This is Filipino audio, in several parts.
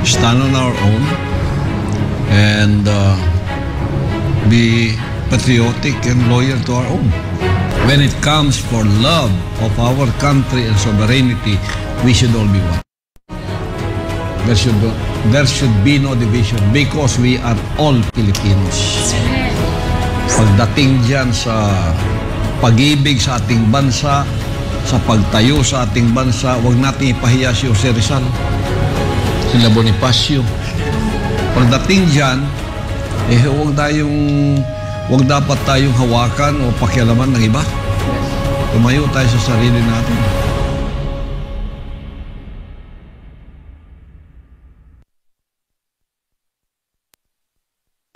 stand on our own, and be patriotic and loyal to our own. When it comes for love of our country and sovereignty, we should all be one. There should be no division because we are all Filipinos. Pagdating dyan sa pag-ibig sa ating bansa, sa pagtayo sa ating bansa, huwag natin ipahiya si Jose Rizal, sila Bonifacio. Pagdating dyan, huwag dapat tayong hawakan o pakialaman ng iba. Tumayo tayo sa sarili natin.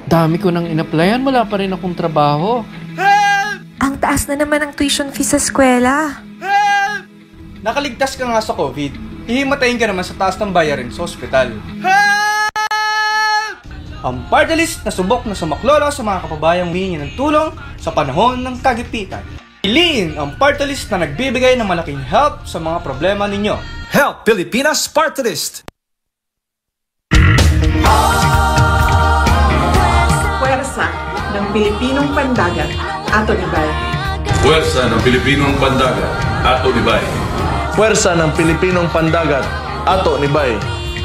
Dami ko nang in-applyan, wala pa rin akong trabaho. Help! Ang taas na naman ang tuition fee sa eskwela. Help! Nakaligtas ka nga sa COVID, hihimatayin ka naman sa taas ng bayarin sa ospital. Help! Ang party list na subok na sumaklolo sa mga kapabayang humingi ng tulong sa panahon ng kagipitan. Piliin ang party list na nagbibigay ng malaking help sa mga problema ninyo. Help Pilipinas Party List! Puwersa ng Pilipinong Pandagat, Ato Nibay. Puwersa ng Pilipinong Pandagat, Ato Nibay. Puwersa ng Pilipinong Pandagat, Ato Nibay.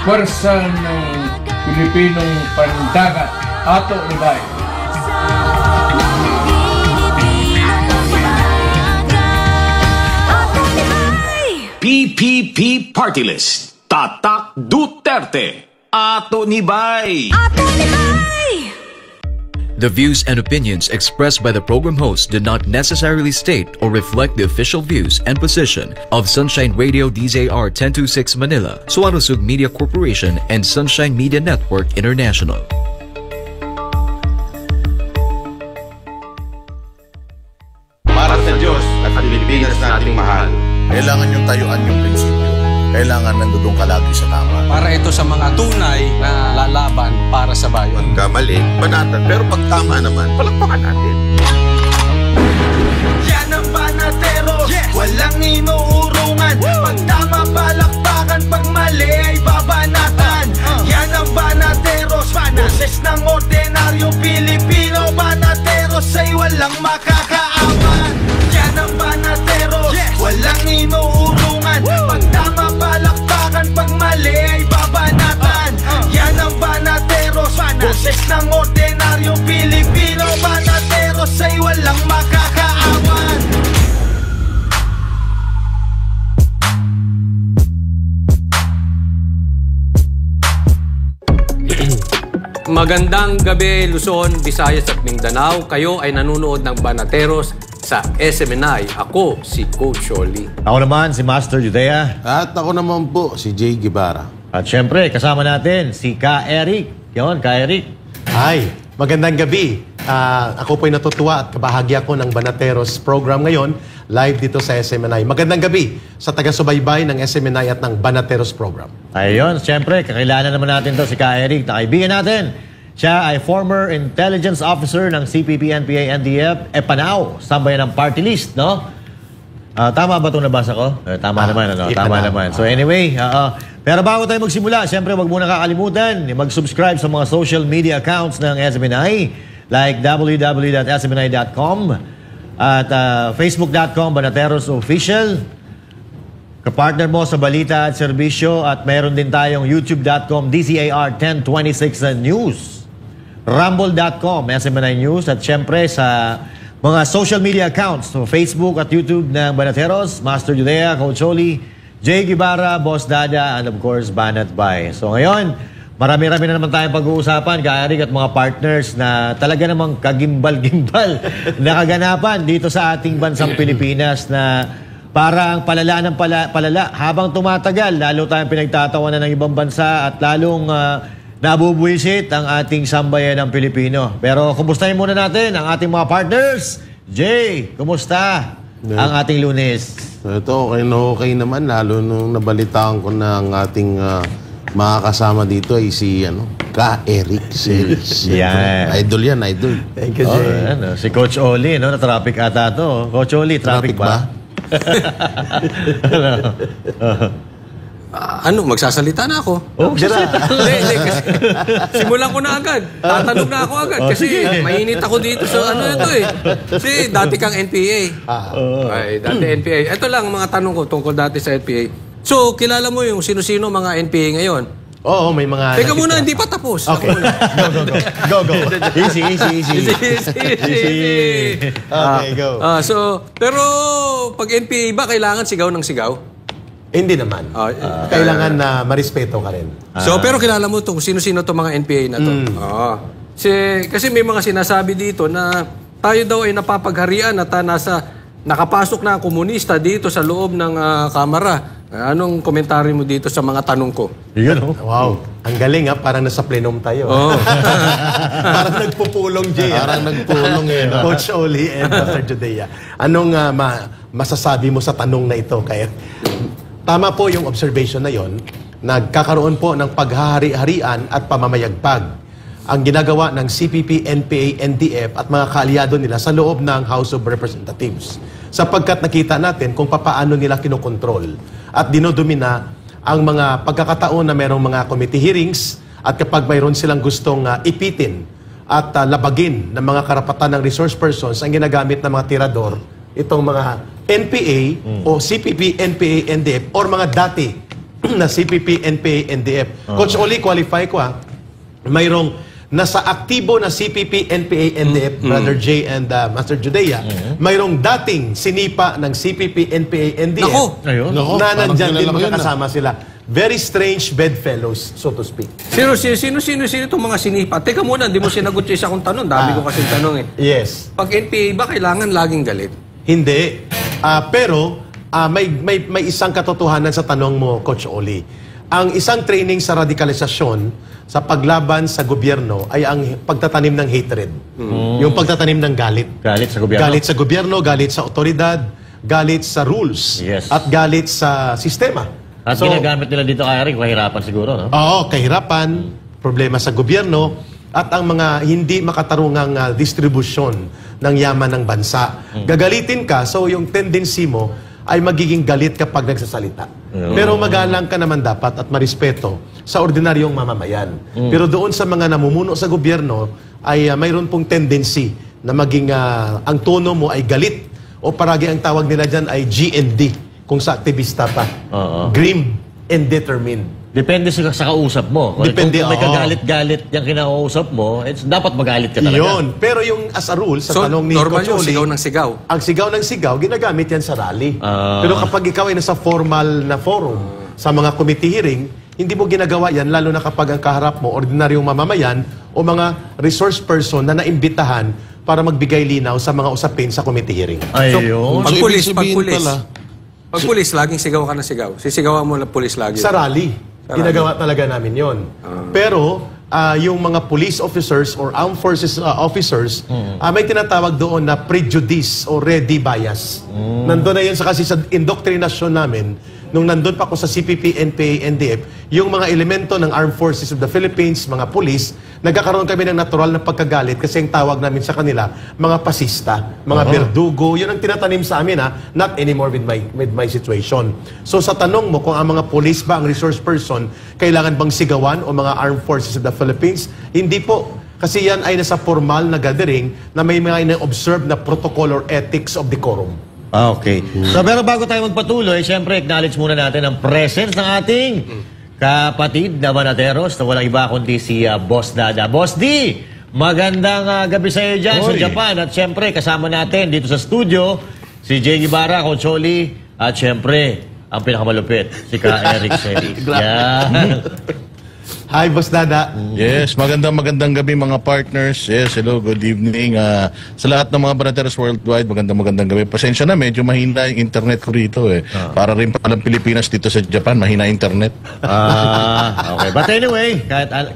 Puwersa ng Pilipinong Pandagat, Ato Nibay. PPP Party List. Tatak Duterte. Ato Nibay. Ato Nibay! The views and opinions expressed by the program host do not necessarily state or reflect the official views and position of Sunshine Radio DZR 1026 Manila, Suarosug Media Corporation, and Sunshine Media Network International. Para sa Diyos at sa Pilipinas nating mahal. Kailangan yung tayuan yung prinsipyo. Kailangan nandudong ka lagi sa tama. Para ito sa mga tunay na lalaban para sa bayan. Pagkamali, banatan. Pero pag tama naman, palakpakan natin. Yan ang Banateros, walang inuurungan. Pag tama, palakpakan. Pag mali ay babanatan. Yan ang Banateros, boses ng ordinaryong Pilipino. Banateros ay walang makakaawan. Yan ang Banateros, walang inuurungan. Pag tama, palakpakan. Pag mali ay babanatan. Yan ang Banateros, boses ng ordinaryong Pilipino. Banateros ay walang makakaawan. Magandang gabi Luzon, Visayas at Mindanao. Kayo ay nanonood ng Banateros sa SMNI. Ako si Coach Oli. Ako naman si Master Judea. At ako naman po si Jay Guevara. At syempre kasama natin si Ka Eric. Yun, Ka Eric. Hi, magandang gabi. Ako po'y natutuwa at kabahagi ako ng Banateros program ngayon live dito sa SMNI. Magandang gabi sa taga-subaybay ng SMNI at ng Banateros program. Ayun, syempre, kakilala naman natin to si Ka Eric, na kaibigan natin. Siya ay former intelligence officer ng CPP, NPA, NDF, Panao, sambayan ng party list, no? Tama ba itong nabasa ko? Tama naman, ano? Tama naman. So anyway, pero bago tayo magsimula, syempre, wag muna kakalimutan, mag-subscribe sa mga social media accounts ng SMNI, like www.smni.com at facebook.com Banateros Official. Kapartner mo sa balita at serbisyo, at mayroon din tayong youtube.com DZAR 1026 News, rumble.com SMNI News, at syempre sa mga social media accounts, so Facebook at YouTube ng Banateros, Master Judea, Coach Oli, Jay Guevara, Boss Dada, and of course Banat Bay. So ngayon, marami-rami na naman tayong pag-uusapan, Ka-Eric, at mga partners na talaga namang kagimbal-gimbal na kaganapan dito sa ating bansang Pilipinas, na parang palala ng palala. Habang tumatagal, lalo tayong pinagtatawanan ng ibang bansa at lalong nabubuwisit ang ating sambayan ng Pilipino. Pero kumustahin muna natin ang ating mga partners. Jay, kumusta ang ating Lunes? Ito, okay naman. Lalo nung nabalitaan ko na ang ating mga kasama dito ay si Ka Eric Series. Yan. Idol yan, idol. Thank you, Jay. Si Coach Oli, no? Na-traffic ata to. Coach Oli, traffic ba? magsasalita na ako. Hindi, kasi simulan ko na agad. Tatanong na ako agad kasi mainit ako dito sa ito eh. Kasi dati kang NPA. Dati NPA. Ito lang mga tanong ko tungkol dati sa NPA. So, kilala mo yung sino-sino mga NPA ngayon? Oo, may mga... Teka muna, hindi pa tapos. Okay. Go. Easy. Okay, go. Pero pag NPA ba, kailangan sigaw ng sigaw? Hindi naman. Kailangan na marespeto ka rin. Pero kilala mo kung sino-sino itong mga NPA na to. Kasi may mga sinasabi dito na tayo daw ay napapagharian at nakapasok na ang komunista dito sa loob ng kamara. Anong komentaryo mo dito sa mga tanong ko? Wow. Ang galing parang nasa plenum tayo. Parang nagpupulong, Jay. Parang nagpulong Coach Oli and Dr. Judea. Anong masasabi mo sa tanong na ito? Kaya, tama po yung observation na yon. Nagkakaroon po ng paghahari-harian at pamamayagpag ang ginagawa ng CPP, NPA, NDF at mga kaalyado nila sa loob ng House of Representatives. Sapagkat nakita natin kung paano nila kinokontrol at dinodomina ang mga pagkakataon na merong mga committee hearings at kapag mayroon silang gustong ipitin at labagin ng mga karapatan ng resource persons ang ginagamit ng mga tirador, itong mga NPA o CPP, NPA, NDF or mga dati na CPP, NPA, NDF. Coach Oli, qualify ko mayroong nasa aktibo na CPP, NPA, NDF, Brother J and Master Judea, mayroong dating sinipa ng CPP, NPA, NDF na nandyan din magkakasama sila. Very strange bedfellows, so to speak. Sino itong mga sinipa? Teka muna, hindi mo sinagot yung isa kong tanong. Dami ko kasi tanong eh. Yes. Pag NPA ba, kailangan laging galit? Hindi. Pero may isang katotohanan sa tanong mo, Coach Oli. Ang isang training sa radikalisasyon sa paglaban sa gobyerno ay ang pagtatanim ng hatred. Yung pagtatanim ng galit. Galit sa gobyerno? Galit sa gobyerno, galit sa otoridad, galit sa rules, at galit sa sistema. At ginagamit nila dito, Eric, kahirapan siguro, no? Oo, kahirapan, problema sa gobyerno, at ang mga hindi makatarungang distribusyon ng yaman ng bansa. Gagalitin ka, so yung tendency mo ay magiging galit kapag nagsasalita. Pero magalang ka naman dapat at marespeto sa ordinaryong mamamayan. Pero doon sa mga namumuno sa gobyerno ay mayroon pong tendency na maging ang tono mo ay galit o paragi ang tawag nila dyan ay GND kung sa aktivista pa. Grim and determined. Depende sa kausap mo. Depende, kung may kagalit-galit yung kinausap mo, dapat magalit ka talaga. Yun. Pero yung as a rule, sa tanong ni normal Coach Oli, sigaw ng sigaw. Ang sigaw ng sigaw, ginagamit yan sa rally. Pero kapag ikaw ay nasa formal na forum, sa mga committee hearing, hindi mo ginagawa yan, lalo na kapag ang kaharap mo, ordinaryong mamamayan o mga resource person na naimbitahan para magbigay linaw sa mga usapin sa committee hearing. Ayun. Pag pulis, laging sigaw ka na sigaw. Sisigawan mo na pulis lagi. Sa rally. Ginagawa talaga namin yon. Pero yung mga police officers or armed forces officers, may tinatawag doon na prejudice o ready bias. Nandun na yun kasi sa indoctrination namin, nung nandun pa ako sa CPP, NPA, NDF, yung mga elemento ng Armed Forces of the Philippines, mga police, nagkakaroon kami ng natural na pagkagalit kasi ang tawag namin sa kanila, mga pasista, mga berdugo, yun ang tinatanim sa amin not anymore with my situation. So sa tanong mo kung ang mga police ba, ang resource person, kailangan bang sigawan o mga Armed Forces of the Philippines? Hindi po. Kasi yan ay nasa formal na gathering na may mga ina-observe na protocol or ethics of decorum. Okay. So pero bago tayo magpatuloy, siyempre acknowledge muna natin ang presence ng ating kapatid na Banateros na walang iba kundi si Boss Dada. Boss D, magandang gabi sa iyo dyan sa Japan. At siyempre kasama natin dito sa studio si Jay Guevara, Coach Oli, at siyempre ang pinakamalupit, si Ka Eric Selig. Hi, Boss Dada. Yes, magandang gabi mga partners. Yes, hello, good evening. Sa lahat ng mga Banateros worldwide, magandang gabi. Pasensya na, medyo mahina yung internet ko rito eh. Para rin palang Pilipinas dito sa Japan, mahina internet. Okay. But anyway,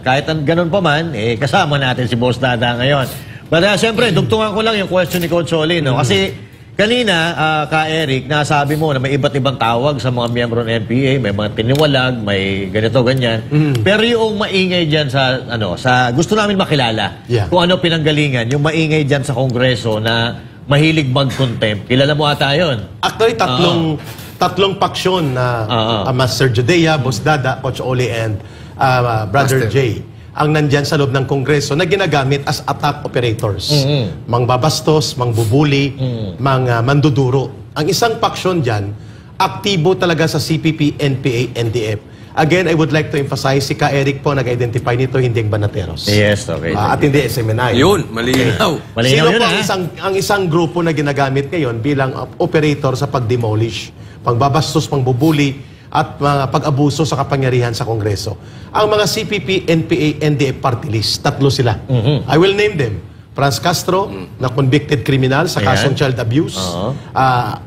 kahit ganun pa man, kasama natin si Boss Dada ngayon. But siyempre, dugtungan ko lang yung question ni Coach Oli, no? Kasi kanina, Ka Eric, nasabi mo na may iba't ibang tawag sa mga miyembro ng NPA, may mga tiniwalag, may ganito, ganyan. Pero yung maingay dyan sa gusto namin makilala kung ano pinanggalingan, yung maingay dyan sa Kongreso na mahilig mag-contempt. Kilala mo ata yun? Actually, tatlong paksyon na Master Judea, Boss Dada, Coach Oli, and Brother Jay ang nandyan sa loob ng Kongreso na ginagamit as attack operators. Mangbabastos, mangbubuli, manduduro. Ang isang paksyon dyan, aktibo talaga sa CPP, NPA, NDF. Again, I would like to emphasize, si Ka Eric po nag-identify nito, hindi ang Banateros. Yes, okay. At hindi SMNI. Yun, malinaw. Sino po ang isang grupo na ginagamit ngayon bilang operator sa pag-demolish, pangbabastos, pangbubuli, at mga pag-abuso sa kapangyarihan sa Kongreso? Ang mga CPP, NPA, NDF party list, tatlo sila. I will name them. Franz Castro, na convicted criminal sa kasong child abuse.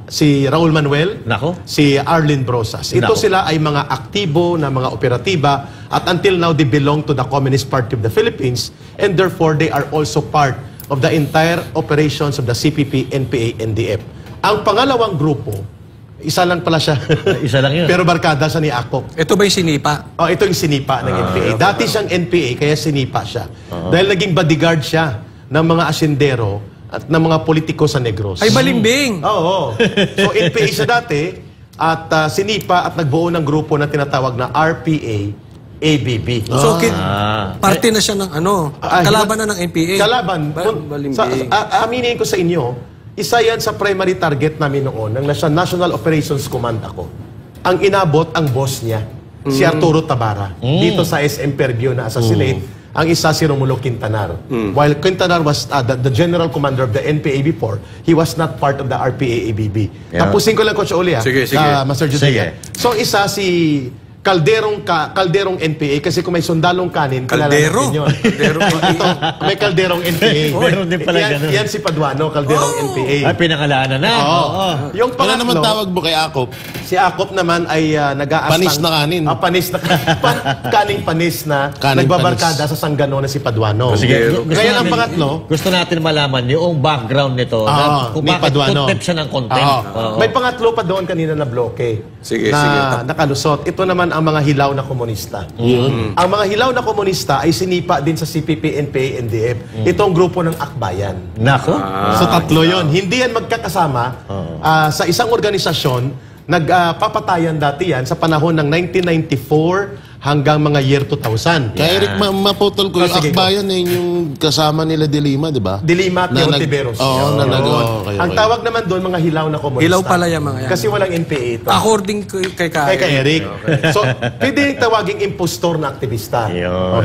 Si Raul Manuel, si Arlene Brosas. Ito sila ay mga aktibo na mga operatiba at until now they belong to the Communist Party of the Philippines and therefore they are also part of the entire operations of the CPP, NPA, NDF. Ang pangalawang grupo, isa lang pala siya. Isa lang yun. Pero barkada sa ni Akop. Ito ba yung sinipa? Ito yung sinipa ng NPA. Dati siyang NPA, kaya sinipa siya. Dahil naging bodyguard siya ng mga asyendero at ng mga politiko sa Negros. Ay, balimbing! Oo. So, NPA siya dati at sinipa at nagbuo ng grupo na tinatawag na RPA ABB. So, parte na siya ng kalaban na ng NPA. Kalaban. Aminin ko sa inyo, isa yan sa primary target namin noon, ng National Operations Command ako. Ang inabot ang boss niya, si Arturo Tabara, dito sa SM Fairview na assassinate. Ang isa si Romulo Quintanar. While Quintanar was the general commander of the NPA before, he was not part of the RPA ABB. Tapusin ko lang, Coach Oli, sige. Master Judea. So, isa si Kalderong NPA, kasi kung may sundalong kanin, Kaldero? May Kalderong NPA. Meron din pala ganun. Yan si Paduano, Kalderong NPA. Ay, pinangalanan na. Yung pangatlo, naman tawag mo kay Akop? Si Akop naman ay nag-aas panis na kanin. Panis na kaning panis na nagbabarkada sa Sanggano na si Paduano. Sige. Ngayon ang pangatlo, gusto natin malaman yung background nito. Kung bakit contempt siya ng contempt. May pangatlo pa doon kanina na bloke. Sige. Nakalusot. Ito naman ang mga hilaw na komunista. Ang mga hilaw na komunista ay sinipa din sa CPP, NPA, NDF. Itong grupo ng Akbayan. Nako. So tatlo yon. Hindi yan magkakasama sa isang organisasyon. Nagpapatayan dati yan sa panahon ng 1994 hanggang mga year 2000. Kaya Eric, maputol ko yung Akbayan yung kasama nila Dilima, di ba? Dilima at Ontiveros. Ang tawag naman doon, mga hilaw na komunista. Hilaw pala yung mga yan. Kasi walang NPA ito. According kay Eric. So, pwede tawaging impostor na aktivista.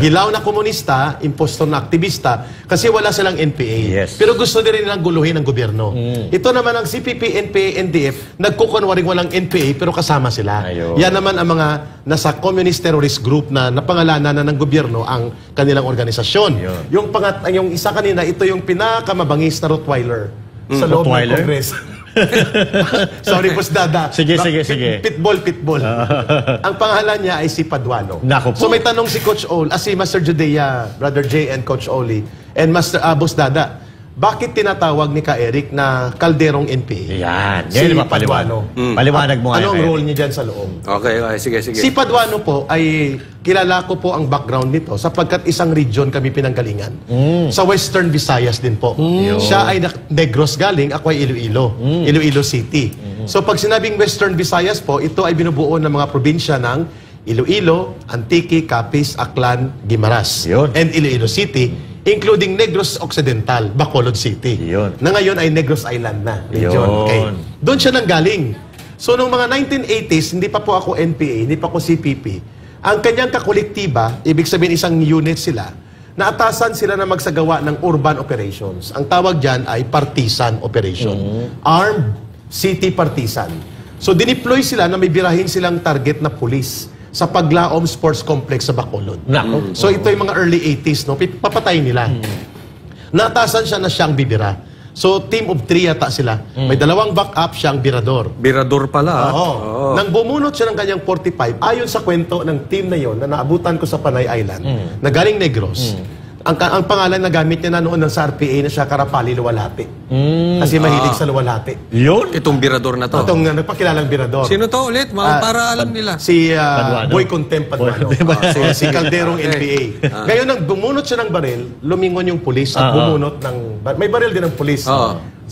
Hilaw na komunista, impostor na aktivista, kasi wala silang NPA. Pero gusto din nilang guluhin ng gobyerno. Ito naman ang CPP, NPA, NDF, nagkukunwaring walang NPA, pero kasama sila. Yan naman ang mga nasa communist terrorist group na napangalanan na ng gobyerno ang kanilang organisasyon. Yung isa kanina, ito yung pinakamabangis na Rottweiler sa loob ng Kongreso. Sorry, Boss Dada. Sige. Pitbull. Ang pangalan niya ay si Paduano. So may tanong si Coach Ol, si Master Judea, Brother Jay and Coach Oli, and Master Boss Dada, bakit tinatawag ni Ka Eric na Kalderong NPA? Yan. Si Paduano. Paliwanag mo nga. Ano ang role niya dyan sa loob? Okay. Sige. Si Paduano po ay, kilala ko po ang background nito sapagkat isang region kami pinanggalingan. Sa Western Visayas din po. Siya ay Negros galing, ako ay Iloilo. Iloilo City. So pag sinabing Western Visayas po, ito ay binubuo ng mga probinsya ng Iloilo, Antique, Capiz, Aklan, Guimaras, and Iloilo City, including Negros Occidental, Bacolod City. Na ngayon ay Negros Island na region. Okay. Doon siya nanggaling. So noong mga 1980s, hindi pa po ako NPA, hindi pa ako CPP. Ang kanyang kakolektiba, ibig sabihin isang unit sila, naatasan sila na magsagawa ng urban operations. Ang tawag dyan ay partisan operation. Armed City Partisan. So dineploy sila na may birahin silang target na pulis sa Paglaom Sports Complex sa Bacolod. So ito yung mga early 80s, no? Papatay nila. Natasan siya na siyang bibira. So team of 3 yata sila. May dalawang backup, siyang birador. Birador pala. Nang bumunot siya ng kanyang 45, ayon sa kwento ng team na yon na naabutan ko sa Panay Island, na galing Negros, ang pangalan na gamit niya na noon ng sa RPA na siya Karapali Luwalhati. Kasi mahilig sa luwalhati. Itong birador na to. Itong nagpakilalang birador. Sino to ulit? Para alam nila. Si Boy Contempt Paduano. Si Kalderong NPA. Ngayon, nang bumunot siya ng baril, lumingon yung pulis at bumunot ng... May baril din ng pulis.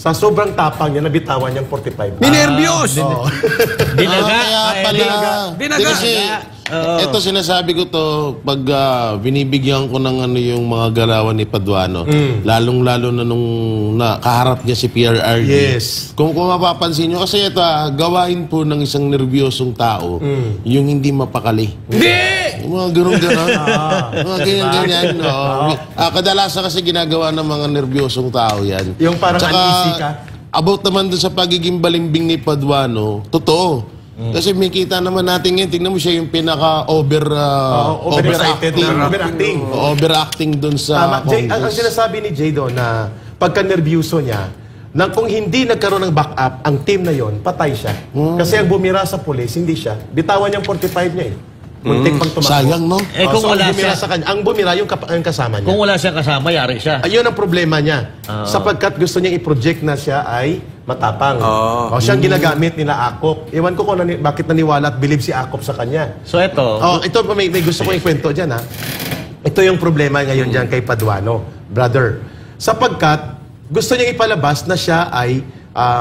Sa sobrang tapang niya, nabitawan niyang 45. Minervyos! Dinaga. Kasi, ito sinasabi ko to, pag binibigyan ko ng ano yung mga galawan ni Paduano, lalong-lalo na nung nakaharap niya si PRRD. Yes. Kung mapapansin nyo, kasi ito, gawain po ng isang nervyosong tao, yung hindi mapakali. Hindi! Mga gano'n-gano'n. Mga ganyan-ganyan. Kadalasan kasi ginagawa ng mga nervyosong tao yan. Yung parang uneasy ka. About naman doon sa pagiging balimbing ni Paduano, totoo. Kasi may kita naman natin ngayon, tingnan mo siya yung overacting doon sa Jay, ang sinasabi ni Jay doon na pagka-nervyuso niya, nang kung hindi nagkaroon ng backup, ang team na yon patay siya. Kasi ang bumira sa pulis, hindi siya. Bitawan niyang 45 niya eh. Muntik pang tumakbo. Sayang, no? Kung wala siya sa kanya, ang bumira yung kasama niya. Kung wala siyang kasama, yari siya. Ayun ang problema niya. Sapagkat gusto niyang i-project na siya ay matapang. Siyang ginagamit nila Akop. Ewan ko kung bakit naniwala at believe si Akop sa kanya. So ito. Ito may gusto kong ikwento dyan, ha. Ito yung problema ngayon dyan kay Paduano, brother. Sapagkat gusto niyang ipalabas na siya ay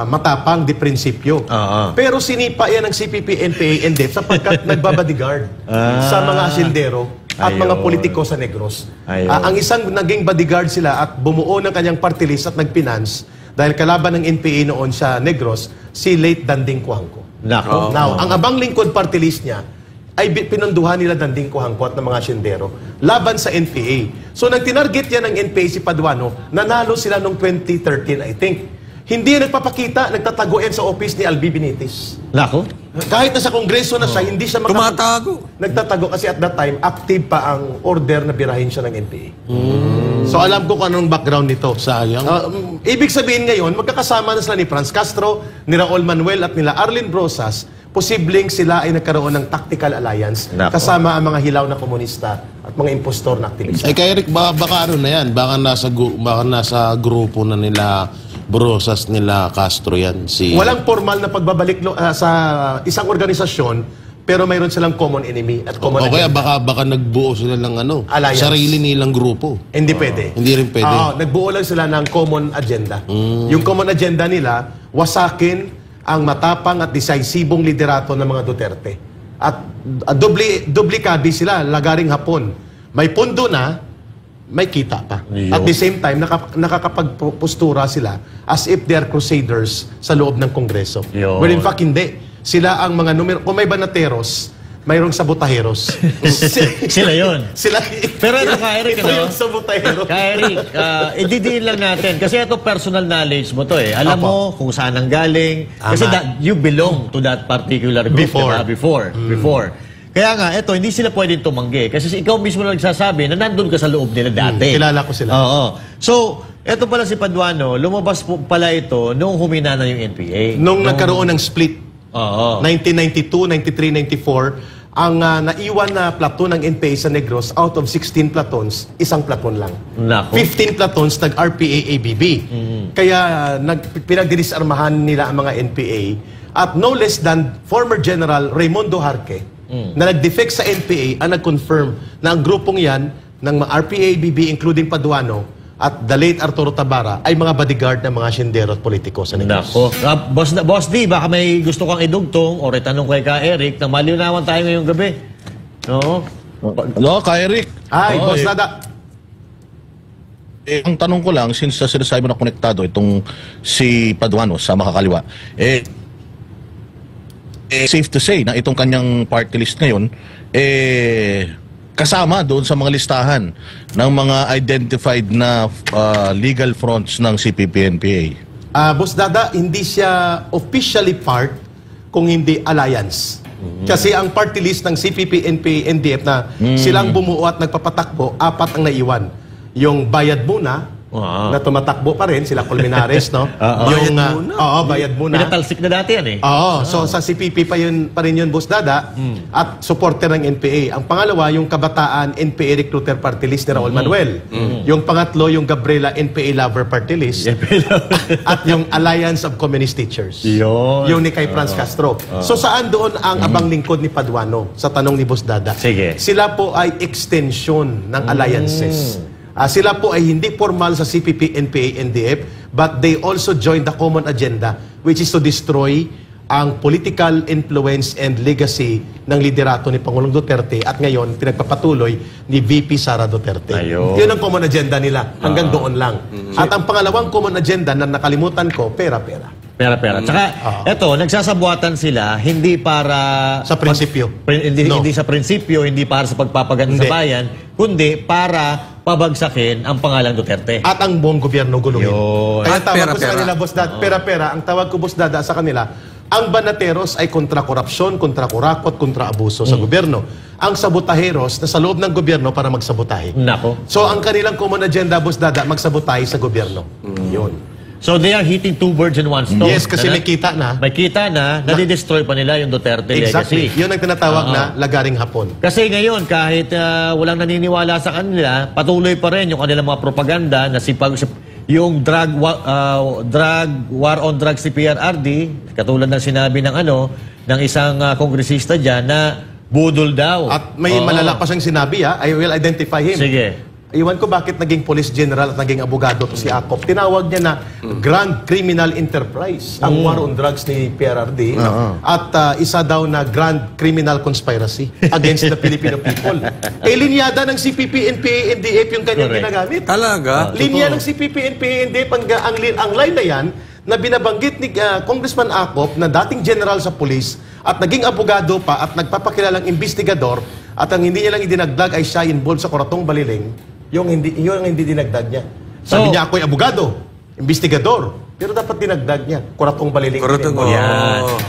matapang di prinsipyo. Pero sinipa yan ng CPP-NPA NDF sapagkat nagbabodyguard sa mga asindero at mga politiko sa Negros. Ang isang naging bodyguard sila at bumuo ng kanyang party list at nagfinance dahil kalaban ng NPA noon sa Negros, si late Danding Cuangco. Now, ang abang lingkod party list niya ay pinunduhan nila Danding Cuangco at ng mga asindero laban sa NPA. So, nang tinarget yan ng NPA si Paduano, nanalo sila noong 2013, I think. Hindi nagpapakita, nagtataguin sa office ni Albi Benitez. Nako? Kahit na sa kongreso na siya, hindi siya tumatago. Nagtatago kasi at that time, active pa ang order na birahin siya ng NPA. So alam ko kung anong background nito. Sayang. Ibig sabihin ngayon, magkakasama na sila ni Franz Castro, ni Raul Manuel at nila Arlene Brosas, posibleng sila ay nagkaroon ng tactical alliance kasama ang mga hilaw na komunista at mga impostor na aktivista. Kay Eric, baka ano na yan? Baka nasa grupo na nila Brosas, nila Castro yan. Walang formal na pagbabalik sa isang organisasyon, pero mayroon silang common enemy at common agenda. Kaya baka nagbuo sila ng alliance. Sarili nilang grupo. Hindi pwede. Hindi rin pwede. Nagbuo lang sila ng common agenda. Yung common agenda nila, wasakin ang matapang at decisibong liderato ng mga Duterte. At dubli-kabi sila, lagaring hapon. May pundo na, may kita pa. At the same time, nakakapagpostura sila as if they are crusaders sa loob ng Kongreso. Well, in fact, hindi. Sila ang mga numero. Kung may banateros, mayroong sabotaheros. Sila yun. Pero ito, Ka-Eric, yung sabotaheros. Ka-Eric, ididiin lang natin. Kasi ito personal knowledge mo to eh. Alam mo kung saan ang galing. Kasi you belong to that particular group. Before. Kaya nga, ito, hindi sila pwedeng tumanggi. Kasi ikaw mismo na nagsasabi na nandun ka sa loob nila dati. Kilala ko sila. So, ito pala si Paduano, lumabas po pala ito nung humina na yung NPA. Nung nagkaroon ng split. 1992, 93, 94, ang naiwan na platoon ng NPA sa Negros, out of 16 platoons, isang platoon lang. 15 platoons nag-RPA-ABB. Kaya pinagdidisarmahan nila ang mga NPA. At no less than former General Raimundo Jarque, na nag-defect sa NPA, ang nag-confirm na ang grupong yan ng RPA-ABB, including Paduano, at the late Arturo Tabara, ay mga bodyguard ng mga sindero at politiko sa Negros. Boss D, baka may gusto kang idugtong o itanong kay Ka-Eric na malinawan tayo ngayong gabi. Ka-Eric. Boss Dada. Ang tanong ko lang, since sinasabi mo na konektado itong si Paduano sa makakaliwa, safe to say na itong kanyang party list ngayon, kasama doon sa mga listahan ng mga identified na legal fronts ng CPP-NPA. Boss Dada, hindi siya officially part kung hindi alliance. Kasi ang party list ng CPP-NPA NDF na silang bumuo at nagpapatakbo, 4 ang naiwan. Yung Bayad Muna, na tumatakbo pa rin, sila Colmenares, no? Bayad Muna? Bayad Muna. Pinatalsik na dati yan eh. So sa CPP pa rin yun, Boss Dada, at supporter ng NPA. Ang pangalawa, yung Kabataan NPA Recruiter Party List ni Raul Manuel. Yung pangatlo, yung Gabriela NPA Lover Party List. At yung Alliance of Communist Teachers. Yung ni kay Franz Castro. So saan doon ang abang lingkod ni Paduano? Sa tanong ni Boss Dada. Sige. Sila po ay extension ng alliances. Sila po ay hindi formal sa CPP, NPA, NDF, but they also joined the common agenda, which is to destroy ang political influence and legacy ng liderato ni Pangulong Duterte at ngayon pinagpapatuloy ni VP Sara Duterte. Ayun. Yun ang common agenda nila. Hanggang doon lang. At ang pangalawang common agenda na nakalimutan ko, pera-pera. Pera-pera. Tsaka, eto, nagsasabuatan sila hindi para... Sa prinsipyo. Hindi sa prinsipyo, hindi para sa pagpapaganda sa bayan, kundi para pabagsakin ang pangalang Duterte. At ang buong gobyerno guluhin. Kaya At tawag ko sa pera-pera. kanila, Boss Dad, pera-pera. Ang tawag ko, Boss Dada, sa kanila, ang banateros ay kontra korupsyon, kontra kurakot, kontra abuso sa gobyerno. Ang sabotaheros na sa loob ng gobyerno para magsabotahe. Nako. So ang kanilang common agenda, Boss Dada, magsabotahe sa gobyerno. Yun. So they are hitting two birds in one stone. Yes, kasi may kita na. May kita na, nadi-destroy pa nila yung Duterte Exactly. legacy. Yun ang tinatawag na lagaring hapon. Kasi ngayon, kahit walang naniniwala sa kanila, patuloy pa rin yung kanilang mga propaganda na yung drug war on drugs ni PRRD, katulad ng sinabi ng isang kongresista diyan na budol daw. At may malala pa siyang sinabi, I will identify him. Sige. Iwan ko bakit naging police general at naging abogado to si Akop. Tinawag niya na Grand Criminal Enterprise ang war on drugs ni PRRD at isa daw na Grand Criminal Conspiracy against the Filipino people. Linyada ng CPP, NPA, NDF yung kanyang ginagamit. Talaga? Linya ng CPP, NPA, NDF, ang line na yan na binabanggit ni Congressman Akop na dating general sa police at naging abogado pa at nagpapakilalang investigador at ang hindi niya lang idinagdag ay siya involved sa Kuratong Baliling, yung hindi dinagdag niya. Sabi niya, ako'y abogado, investigador, pero dapat dinagdag niya. Kuratong Baliling. Kuratong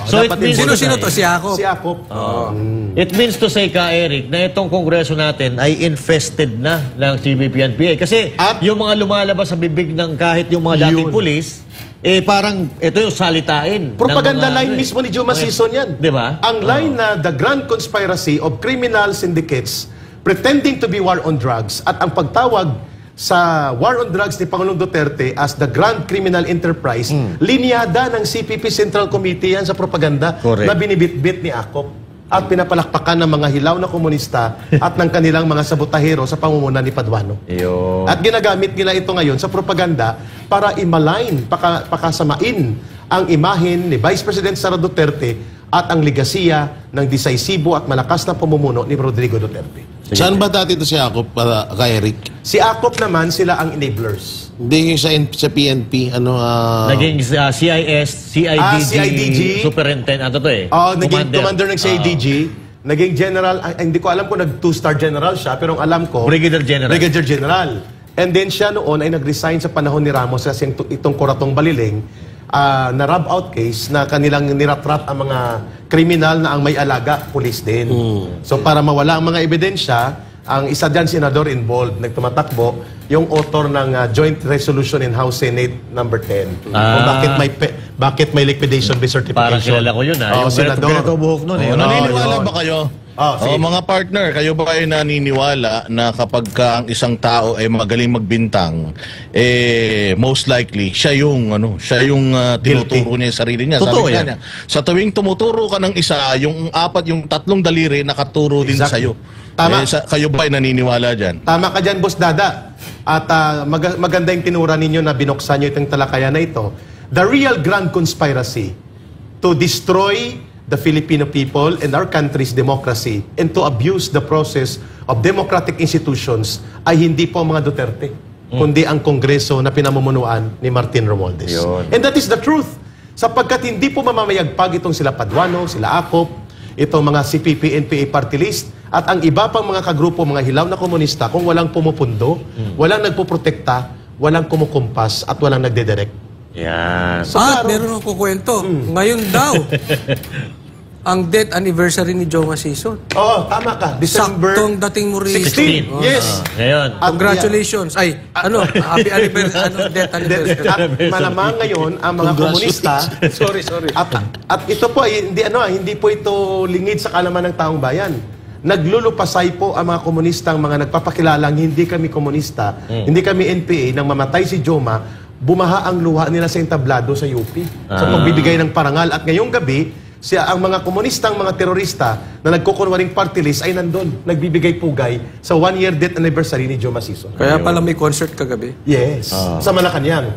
So it means sino to? Si Akop? Si Akop. It means to say, Ka Eric, na itong kongreso natin ay infested na ng CBP-NPA. Kasi yung mga lumalabas sa bibig ng kahit yung mga dating pulis, parang ito yung salitain. Propaganda line mismo ni Juma Sison yan. Di ba? Ang line na the grand conspiracy of criminal syndicates pretending to be war on drugs at ang pagtawag sa war on drugs ni Pangulong Duterte as the grand criminal enterprise, linyada ng CPP Central Committee yan sa propaganda na binibitbit ni Akop at pinapalakpakan ng mga hilaw na komunista at ng kanilang mga sabotahero sa pangunguna ni Paduano. At ginagamit nila ito ngayon sa propaganda para i-malign, pakasamain ang imahin ni Vice President Sara Duterte at ang legasiya ng decisibo at malakas na pamumuno ni Rodrigo Duterte. Saan ba dati ito si Akop, kay Eric? Si Akop naman, sila ang enablers. Hindi yung sa PNP, naging CIS, CIDG, superintendent, naging commander ng CIDG, naging general, hindi ko alam kung nag-2-star general siya, pero ang alam ko, Brigadier General. Brigadier General. And then siya noon ay nag-resign sa panahon ni Ramos kasi itong Kuratong Baliling, na rub-out case na kanilang niratrat ang mga kriminal na ang may alaga, pulis din. So para mawala ang mga ebidensya, ang isa dyan senador involved, nagtumatakbo, yung author ng Joint Resolution in House Senate number 10. Kung bakit may liquidation by certification. Parang kilala ko yun yung senador. Ganito buhok nun Naniniwala ba kayo? Mga partner, kayo ba kayo naniniwala na kapag ang isang tao ay magaling magbintang, most likely siya yung tinuturo niya yung sarili niya. Totoo Sabi yan. niya, sa tuwing tumuturo ka ng isa, yung tatlong daliri nakaturo din sa'yo. Tama. Kayo ba ay naniniwala dyan? Tama ka dyan, Boss Dada. At maganda yung tinura ninyo na binuksan nyo itong talakayan na ito. The real grand conspiracy to destroy the Filipino people and our country's democracy and to abuse the process of democratic institutions ay hindi po mga Duterte, kundi ang Kongreso na pinamumunuan ni Martin Romualdez. And that is the truth. Sapagkat hindi po mamamayagpag itong sila Paduano, sila Akop, itong mga CPP, NPA party list, at ang iba pang mga kagrupo, mga hilaw na komunista, kung walang pumupundo, walang nagpuprotekta, walang kumukumpas, at walang nagdedirect. Yan. Meron akong kukwento. Ngayon daw, ang death anniversary ni Joma Sison. Tama ka. December Saktong dating mo rin. 16. Yes. Ngayon. Congratulations. Happy anniversary, death anniversary. At malamang ngayon, ang mga komunista, sorry. At ito po, hindi po ito lingid sa kalaman ng taong bayan. Naglulupasay po ang mga komunistang mga nagpapakilalang hindi kami komunista, hindi kami NPA, nang mamatay si Joma, bumaha ang luha nila sa entablado sa UP. Sa pagbibigay ng parangal. At ngayong gabi, ang mga komunistang mga terorista na nagkukunwaring party list ay nandun, nagbibigay pugay sa 1-year death anniversary ni Joma Sison. Kaya pala may concert kagabi? Yes. Sa Malacanang.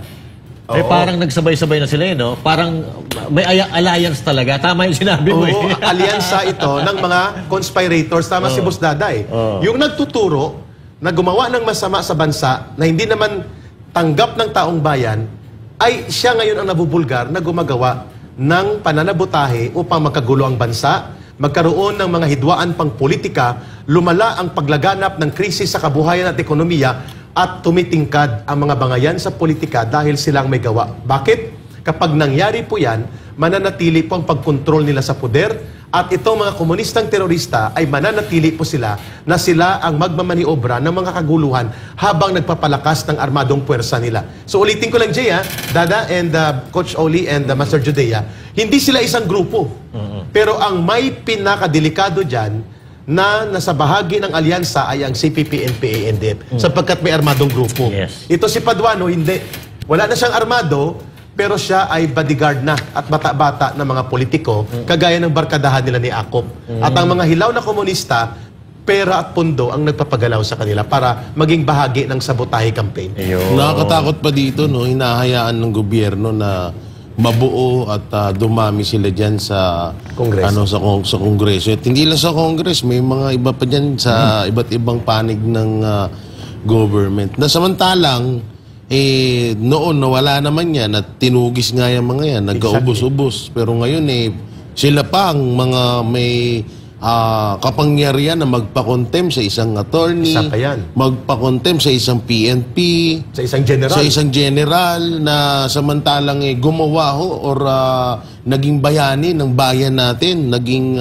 Parang nagsabay-sabay na sila, no? Parang may alliance talaga. Tama yung sinabi mo. Alyansa ito ng mga conspirators. Tama si Boss Daday. Yung nagtuturo na gumawa ng masama sa bansa na hindi naman tanggap ng taong bayan, ay siya ngayon ang nabubulgar na gumagawa ng pananabutahe upang magkagulo ang bansa, magkaroon ng mga hidwaan pang politika, lumala ang paglaganap ng krisis sa kabuhayan at ekonomiya, at tumitingkad ang mga bangayan sa politika dahil silang may gawa. Bakit? Kapag nangyari po yan, mananatili po ang pagkontrol nila sa poder, at itong mga komunistang terorista ay mananatili po sila na sila ang magmamaniobra ng mga kaguluhan habang nagpapalakas ng armadong puwersa nila. So ulitin ko lang, Jay, Dada and Coach Oli and Master Judea, hindi sila isang grupo. Pero ang may pinakadelikado dyan na nasa bahagi ng alyansa ay ang CPP, NPA, NDF sapagkat may armadong grupo. Ito si Paduano, hindi. Wala na siyang armado, pero siya ay bodyguard na at bata-bata ng mga politiko, kagaya ng barkadahan nila ni Akop. At ang mga hilaw na komunista, pera at pondo ang nagpapagalaw sa kanila para maging bahagi ng sabotahe campaign. Nakakatakot pa dito, no? Hinahayaan ng gobyerno na mabuo at dumami sila dyan sa Kongreso. Sa Kongreso. At hindi lang sa Congress, may mga iba pa dyan sa iba't ibang panig ng government. Na samantalang, noon nawala naman yan at tinugis nga yung mga yan, nagkaubos-ubos. Pero ngayon sila pa ang mga may kapangyarihan na magpakontem sa isang attorney, magpakontem sa isang PNP, sa isang general na samantalang gumawa or naging bayani ng bayan natin, naging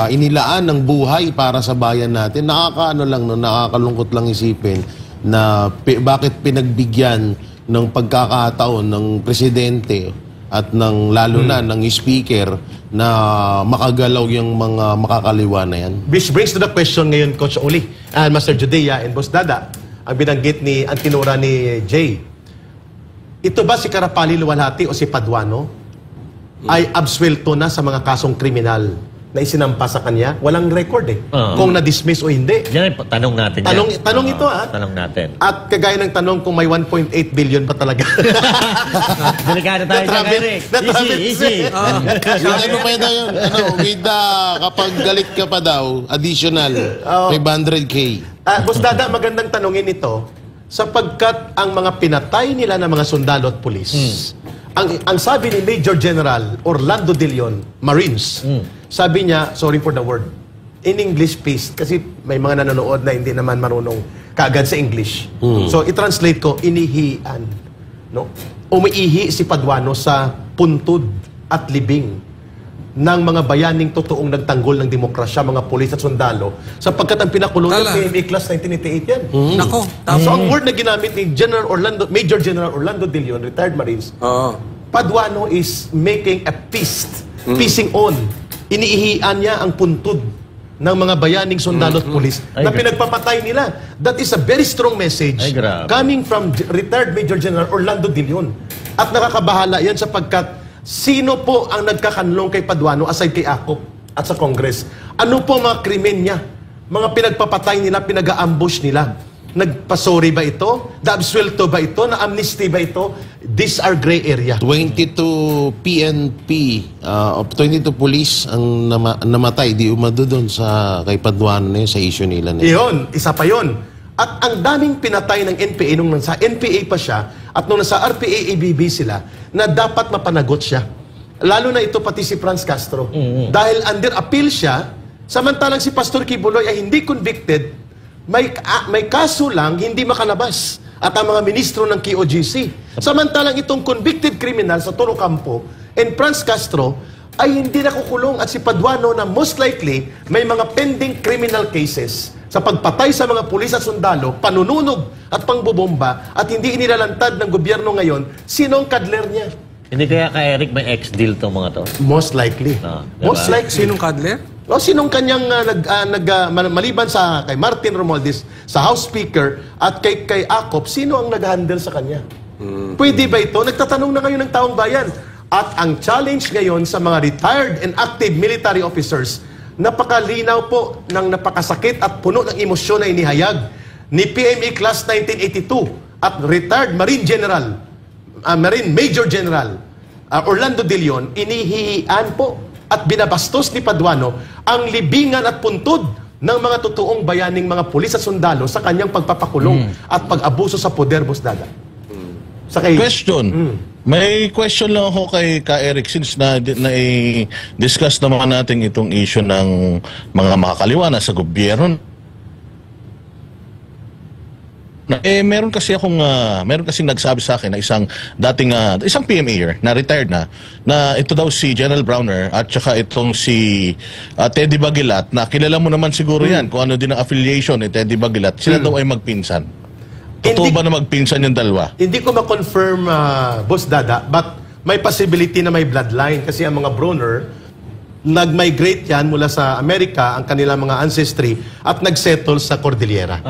inilaan ng buhay para sa bayan natin. Nakakalungkot lang isipin na bakit pinagbigyan ng pagkakataon ng presidente at lalo na ng speaker na makagalaw yung mga makakaliwa na yan. Which brings to the question ngayon, Coach Oli, Master Judea and Boss Dada, ang binanggit ni Antinora ni Jay. Ito ba si Karapali Luwalhati o si Paduano ay absuelto na sa mga kasong kriminal na isinampa sa kanya? Walang record kung na-dismiss o hindi. Yan ay tanong natin. Tanong ito Tanong natin. At kagaya ng tanong kung may 1.8 billion pa talaga. Delikado tayo dyan, Eric. Easy. With kapag galit ka pa daw, additional 500K. Boss Dada, magandang tanongin ito sapagkat ang mga pinatay nila ng mga sundalo at pulis, ang sabi ni Major General Orlando De Leon, Marines, sabi niya, sorry for the word, in English please, kasi may mga nanonood na hindi naman marunong kaagad sa English. So, i-translate ko, inihian. No? Umiihi si Paduano sa puntod at libing ng mga bayaning totoong nagtanggol ng demokrasya, mga pulis at sundalo, sapagkat ang pinakulong ng PMA Class 1988 yan. Nako. So, ang word na ginamit ni Major General Orlando De Leon, retired Marines, Paduano is making a feast, feasting on. Iniihian niya ang puntod ng mga bayaning sundalo at pulis na pinagpapatay nila. That is a very strong message coming from retired Major General Orlando De Leon. At nakakabahala yan sapagkat sino po ang nagkakanlong kay Paduano aside kay Akop at sa Congress? Ano po mga krimen niya? Mga pinagpapatay nila, pinag-a-ambush nila. Nagpasori ba ito? Na-absuelto ba ito? Na-amnesty ba ito? These are gray area. 22 PNP, 22 police ang namatay. Di umado doon sa kay Paduano na yun, sa issue nila. Iyon, isa pa yun. At ang daming pinatay ng NPA nung nasa NPA pa siya at nung nasa RPA-ABB sila na dapat mapanagot siya. Lalo na ito pati si Franz Castro. Dahil under appeal siya, samantalang si Pastor Kibuloy ay hindi convicted, may kaso lang, hindi makalabas. At ang mga ministro ng KOGC. Samantalang itong convicted criminal sa Toro Campo and Franz Castro ay hindi nakukulong. At si Paduano na most likely may mga pending criminal cases sa pagpatay sa mga pulis at sundalo, panununog at pangbobomba, at hindi inilalantad ng gobyerno ngayon, sino ang kadler niya? Hindi kaya ka Eric may ex-deal itong mga to? Most likely. Most likely. Sinong kadler? O sinong kanyang maliban sa kay Martin Romualdez sa House Speaker at kay Akop, sino ang nag-handle sa kanya? Pwede ba ito? Nagtatanong na ngayon ng taong bayan. At ang challenge ngayon sa mga retired and active military officers, napakalinaw po ng napakasakit at puno ng emosyon na inihayag ni PMA Class 1982 at retired Marine General Marine Major General Orlando De Leon, inihihian po at binabastos ni Paduano ang libingan at puntod ng mga totoong bayaning mga pulis at sundalo sa kanyang pagpapakulong at pag-abuso sa poder, Boss Dada. Question. May question lang ako kay Eric since na-discuss naman natin itong issue ng mga makakaliwa na sa gobyerno. Meron kasing nagsabi sa akin na isang PMA na retired na ito daw si General Browner at saka itong si Teddy Bagilat, na kilala mo naman siguro yan kung ano din ang affiliation ni Teddy Bagilat. Sila daw ay magpinsan. Totoo ba na magpinsan yung dalawa? Hindi ko ma-confirm, Boss Dada, but may possibility na may bloodline kasi ang mga Browner, nag-migrate yan mula sa Amerika, ang kanilang mga ancestry, at nag-settle sa Cordillera.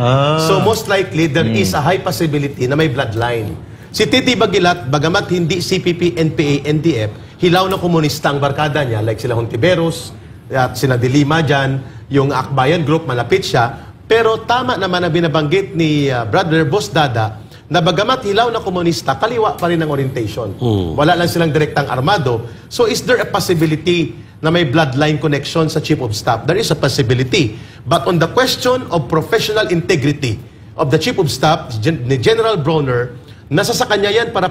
So most likely, there is a high possibility na may bloodline. Si Titi Bagilat, bagamat hindi CPP, NPA, NDF, hilaw na komunista ang barkada niya, like sila Hontiveros, at sila De Lima dyan, yung Akbayan Group, malapit siya. Pero tama naman na binabanggit ni Brother Boss Dada na bagamat hilaw na komunista, kaliwa pa rin ang orientation. Wala lang silang direktang armado. So is there a possibility na may bloodline connection sa Chief of Staff? There is a possibility. But on the question of professional integrity of the Chief of Staff, ni General Browner, nasa sa kanya yan para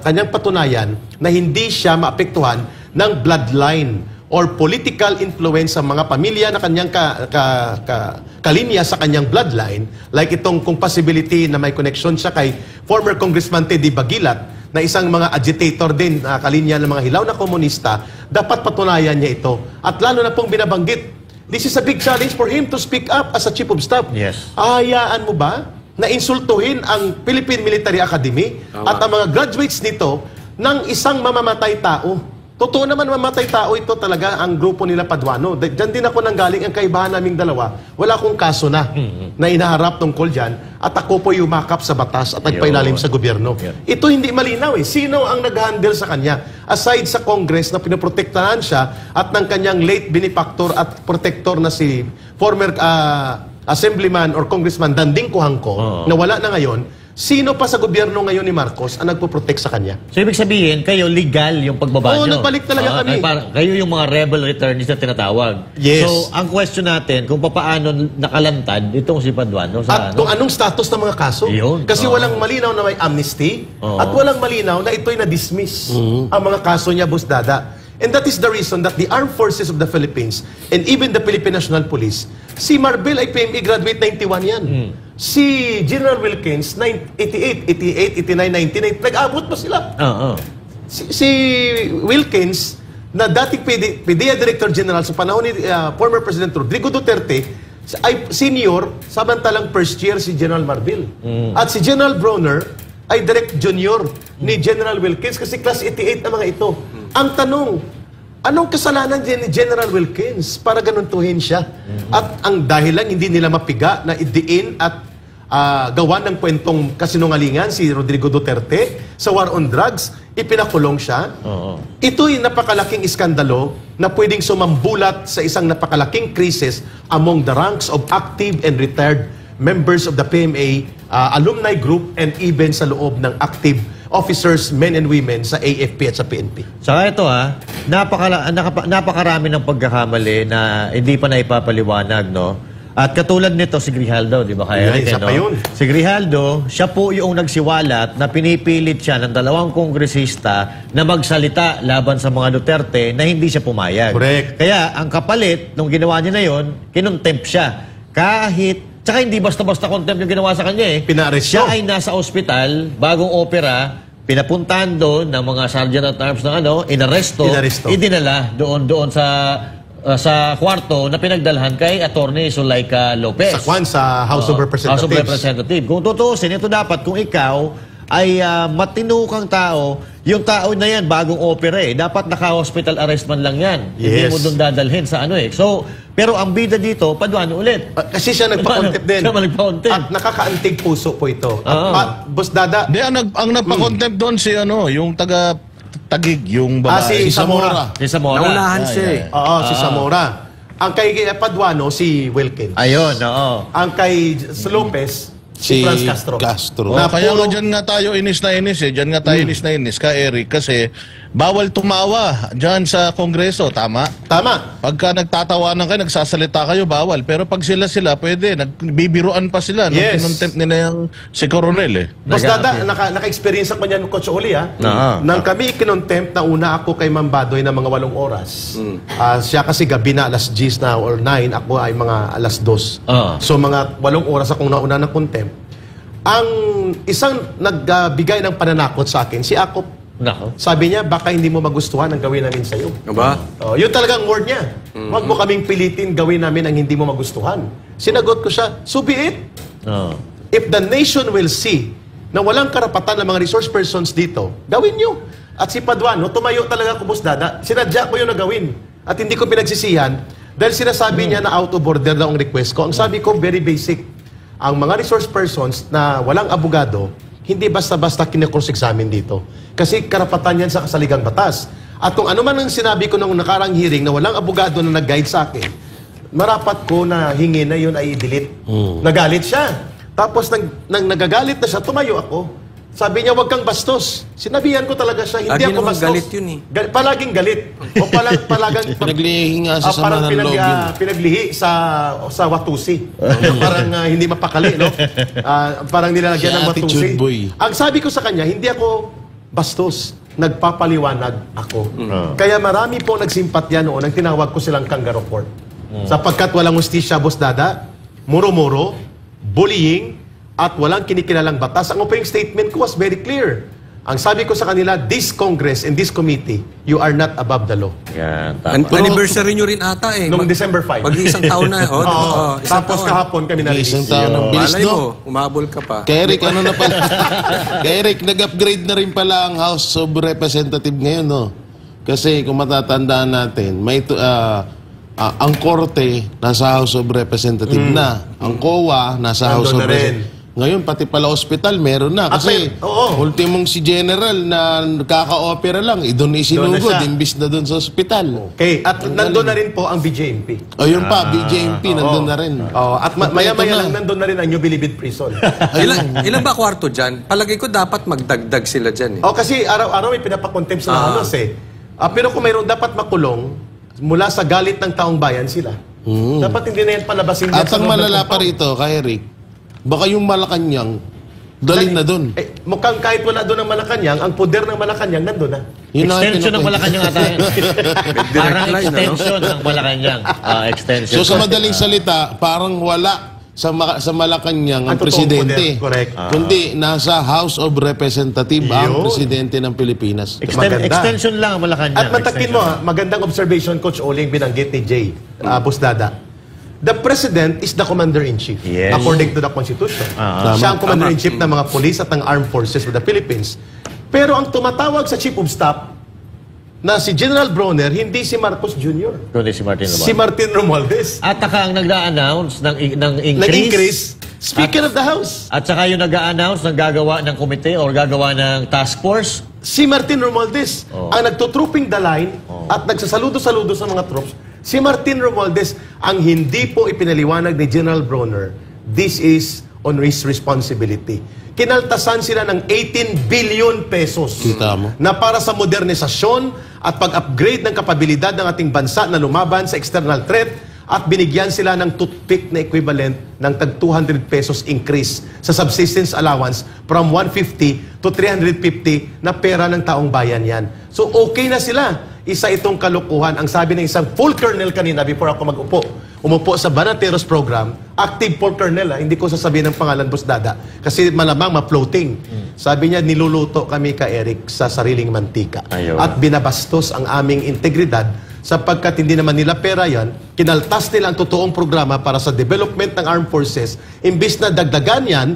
kanyang patunayan na hindi siya maapektuhan ng bloodline or political influence sa mga pamilya na kanyang kalinya sa kanyang bloodline, like itong kung possibility na may connection siya kay former Congressman Teddy Bagilat, na isang mga agitator din, kalinya ng mga hilaw na komunista, dapat patunayan niya ito. At lalo na pong binabanggit, this is a big challenge for him to speak up as a Chief of Staff. Yes. Ahayaan mo ba na insultuhin ang Philippine Military Academy at ang mga graduates nito ng isang mamamatay tao? Totoo naman mamatay tao ito talaga ang grupo nila Paduano. Diyan din ako nanggaling ang kaibahan naming dalawa. Wala akong kaso na inaharap tungkol dyan at ako po yumakap sa batas at nagpailalim sa gobyerno. Ito hindi malinaw eh. Sino ang nag-handle sa kanya? Aside sa Congress na pinoprotektahan siya at ng kanyang late benefactor at protector na si former Assemblyman or Congressman Danding Kuhangko na wala na ngayon, sino pa sa gobyerno ngayon ni Marcos ang nagpo-protect sa kanya? So, ibig sabihin, kayo legal yung pagbaba nyo? Oo, nagbalik talaga kami. Kayo yung mga rebel returnees na tinatawag. Yes. So, ang question natin, kung paano nakalantad itong si Paduano sa at kung anong status ng mga kaso. Yun. Kasi walang malinaw na may amnesty at walang malinaw na ito'y na-dismiss ang mga kaso niya, Boss Dada. And that is the reason that the Armed Forces of the Philippines and even the Philippine National Police, si Marbil ay PME graduate 91 yan. Si General Wilkins, 88, 89, 99, nag-abot pa sila. Si Wilkins, na dating PDEA Director General sa panahon ni former President Rodrigo Duterte, ay senior, samantalang first year si General Marbil. At si General Browner ay direct junior ni General Wilkins kasi class 88 na mga ito. Ang tanong, anong kasalanan ni General Wilkins para ganuntuhin siya? At ang dahil lang hindi nila mapiga na idiin at gawa ng kwentong kasinungalingan si Rodrigo Duterte sa war on drugs, ipinakulong siya. Ito'y napakalaking iskandalo na pwedeng sumambulat sa isang napakalaking krisis among the ranks of active and retired members of the PMA alumni group and even sa loob ng active officers, men and women sa AFP at sa PNP. Saka ito napakarami ng pagkakamali na hindi pa naipapaliwanag, no? At katulad nito si Grijaldo, di ba kaya? Isa pa yun. Si Grijaldo, siya po yung nagsiwalat na pinipilit siya ng 2 kongresista na magsalita laban sa mga Duterte na hindi siya pumayag. Correct. Kaya ang kapalit, nung ginawa niya na yun, kinontempt siya. Tsaka hindi basta-basta contempt yung ginawa sa kanya eh. Pinaresto. Siya ay nasa ospital, bagong opera, pinapuntahan doon ng mga sergeant at arms ng inaresto, idinala doon sa kwarto na pinagdalhan kay Attorney Zulaika Lopez. Sa House of Representatives. House of Representatives. Kung tutuusin, ito dapat kung ikaw ay matinukang tao, yung tao na yan, bagong opera dapat naka-hospital arrest man lang yan. Hindi mo doon dadalhin sa So, pero ang bida dito, Paduano ulit. Kasi siya nagpa-contempt din. Siya nagpa-contempt. At nakakaantig puso po ito. Boss Dada. Ang nagpa-contempt doon si yung taga-Tagig, yung babae. Si Zamora. Si Zamora. Naunahan siya si Zamora. Ang kay Paduano, si Wilkins. Ayun, Ang kay Lopez, Si Franz Castro. Kaya nga dyan nga tayo inis na inis eh. Dyan nga tayo inis na inis ka, Eric. Kasi bawal tumawa dyan sa Kongreso. Tama? Tama. Pagka nagtatawanan kayo, nagsasalita kayo, bawal. Pero pag sila pwede. Nagbibiruan pa sila. Nung kinontempt nila yung si Coronel eh. Boss Dada, naka-experience ako niyan, Coach Oli, nang kami kinontempt na una ako kay Ma'am Badoy na mga 8 oras. Siya kasi gabi na alas 10 na or 9, ako ay mga alas 2. So mga 8 oras akong nauna ng contempt. Ang isang nagbigay ng pananakot sa akin, si Akop. Sabi niya, baka hindi mo magustuhan ang gawin namin sa'yo. Aba? Yun talagang word niya. Huwag mo kaming pilitin gawin namin ang hindi mo magustuhan. Sinagot ko siya, so be it. If the nation will see na walang karapatan ng mga resource persons dito, gawin nyo. At si Paduano, tumayo talaga ako, Boss Dada. Sinadya ko yun na gawin. At hindi ko pinagsisihan dahil sinasabi niya na out of order daw ang request ko. Ang sabi ko, very basic. Ang mga resource persons na walang abogado, hindi basta-basta kine-cross-examine dito. Kasi karapatan yan sa kasaligang batas. At kung ano man ang sinabi ko nung nakarang hearing na walang abogado na nag-guide sa akin, marapat ko na hingi na yun ay i-delete. Nagalit siya. Tapos nang nagagalit na siya, tumayo ako. Sabi niya, huwag kang bastos. Sinabihan ko talaga siya, hindi ako bastos. Galit yun eh. Palaging galit. O palagang... Pinaglihi nga sa sama ng loob yun. Pinaglihi sa Watusi. Parang hindi mapakali, no? Parang nilalagyan ng Watusi. Ang sabi ko sa kanya, hindi ako bastos. Nagpapaliwanag ako. Kaya marami po nagsimpatya noon ang tinawag ko silang kangaroo court. Sapagkat walang hustisya, Boss Dada, muro-muro, bullying, at walang kinikilalang batas. Ang opening statement ko was very clear. Ang sabi ko sa kanila, this Congress and this committee, you are not above the law. Anniversary nyo rin ata eh. Noong December 5. Mag-iisang taon na. Tapos kahapon kami na Isang taon ng bilis, no? Umabol ka pa. Kay Eric, ano na pala? Kay Eric, nag-upgrade na rin pala ang House of Representatives ngayon, no? Kasi kung matatandaan natin, may ang Korte nasa House of Representatives na. Ang COA nasa House of Representatives. Ngayon, pati pala hospital, meron na. Kasi ultimong si General na kaka-opera lang, doon isinugod, imbis na doon sa hospital. Okay, at nandun na rin po ang BJMP. O yun pa, BJMP, nandun na rin. At maya-maya lang nandun na rin ang New Bilibid Prison. Ilan ba kwarto dyan? Palagay ko dapat magdagdag sila dyan eh. Kasi araw-araw may pinapakontempt sa halos eh. Pero kung mayroon dapat makulong, mula sa galit ng taong bayan sila. Dapat hindi na yan palabasin. At ang malala pa rito, kay Eric, baka yung Malacanang, dalhin na doon. Mukhang kahit wala doon ang Malacanang, ang poder ng Malacanang nandun na. Extension ng Malacanang ata yun. Parang extension ng Malacanang. Extension. So sa madaling salita, parang wala sa Malacanang ang presidente. Kundi nasa House of Representatives ang presidente ng Pilipinas. Extension lang ang Malacanang. At matakin mo, magandang observation, Coach Oling, binanggit ni Jay Boss Dada. The President is the Commander-in-Chief, according to the Constitution. Siya ang Commander-in-Chief ng mga police at ng Armed Forces of the Philippines. Pero ang tumatawag sa Chief of Staff na si General Bronner, hindi si Marcos Jr. Kundi si Martin Romualdez. Si Martin Romualdez. At saka ang nag-a-announce ng increase, Speaker of the House. At saka yung nag-a-announce ng gagawa ng komite o gagawa ng task force. Si Martin Romualdez. Ang nagtutrooping the line at nagsasaludo-saludo sa mga troops. Si Martin Romualdez, ang hindi po ipinaliwanag ni General Bronner, this is on his responsibility. Kinaltasan sila ng 18 billion pesos na para sa modernisasyon at pag-upgrade ng kapabilidad ng ating bansa na lumaban sa external threat at binigyan sila ng toothpick na equivalent ng tag 200 pesos increase sa subsistence allowance from 150 to 350 na pera ng taong bayan yan. So okay na sila. Isa itong kalukuhan. Ang sabi ng isang full colonel kanina before ako umupo sa Banateros program, active full colonel, hindi ko sasabihin ng pangalan, Boss Dada, kasi malamang ma-floating. Sabi niya, niluluto kami ka Eric sa sariling mantika. At binabastos ang aming integridad sapagkat hindi naman nila pera yan, kinaltas nila ang totoong programa para sa development ng armed forces, imbis na dagdagan yan,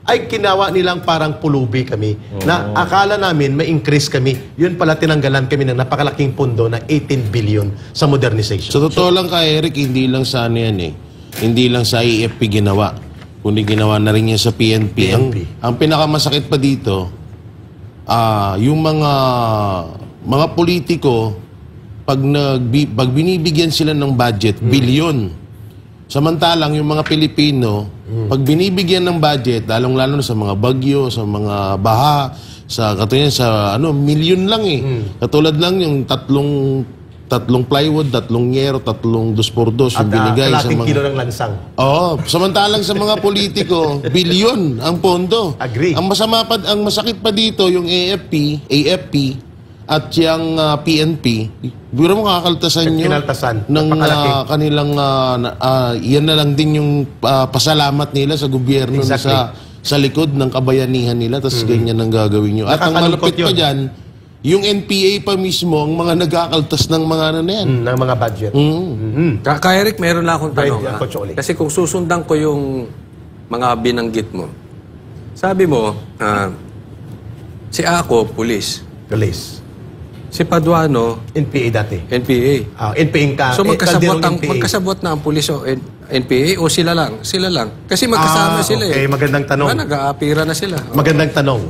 ay kinawa nilang parang pulubi kami. Na akala namin may increase kami. Yun pala tinanggalan kami ng napakalaking pundo na 18 billion sa modernization. So totoo lang kay Eric, hindi lang sa ano yan eh. Hindi lang sa IFP ginawa. Kundi ginawa na rin yan sa PNP. Ang pinakamasakit pa dito, yung mga politiko, pag binibigyan sila ng budget, bilyon, Samantalang yung mga Pilipino, pag binibigyan ng budget, lalong-lalo sa mga bagyo, sa mga baha, sa katulad sa milyon lang eh. Katulad lang yung tatlong plywood, 3 yero, 3 2x2 yung binigay sa mga kilo ng lansang. Oo, samantalang sa mga politiko, bilyon ang pondo. Agree. Ang masakit pa dito yung AFP at yung PNP. Biro mo kakaltasan nyo ng kanilang yan na lang din yung pasalamat nila sa gobyerno sa likod ng kabayanihan nila, tapos ganyan ang gagawin nyo. At ang malapit pa dyan, yung NPA pa mismo ang mga nagkakaltas ng mga yan. Ng mga budget. Kaya Eric, meron lang akong tanong. Kasi kung susundan ko yung mga binanggit mo, sabi mo, si Ako, police. Si Paduano, NPA dati. NPA. NPA ka. So magkasabot na ang pulis o NPA o sila lang? Sila lang. Kasi magkasama sila okay. Magandang tanong. Nag-aapira na sila. Magandang tanong.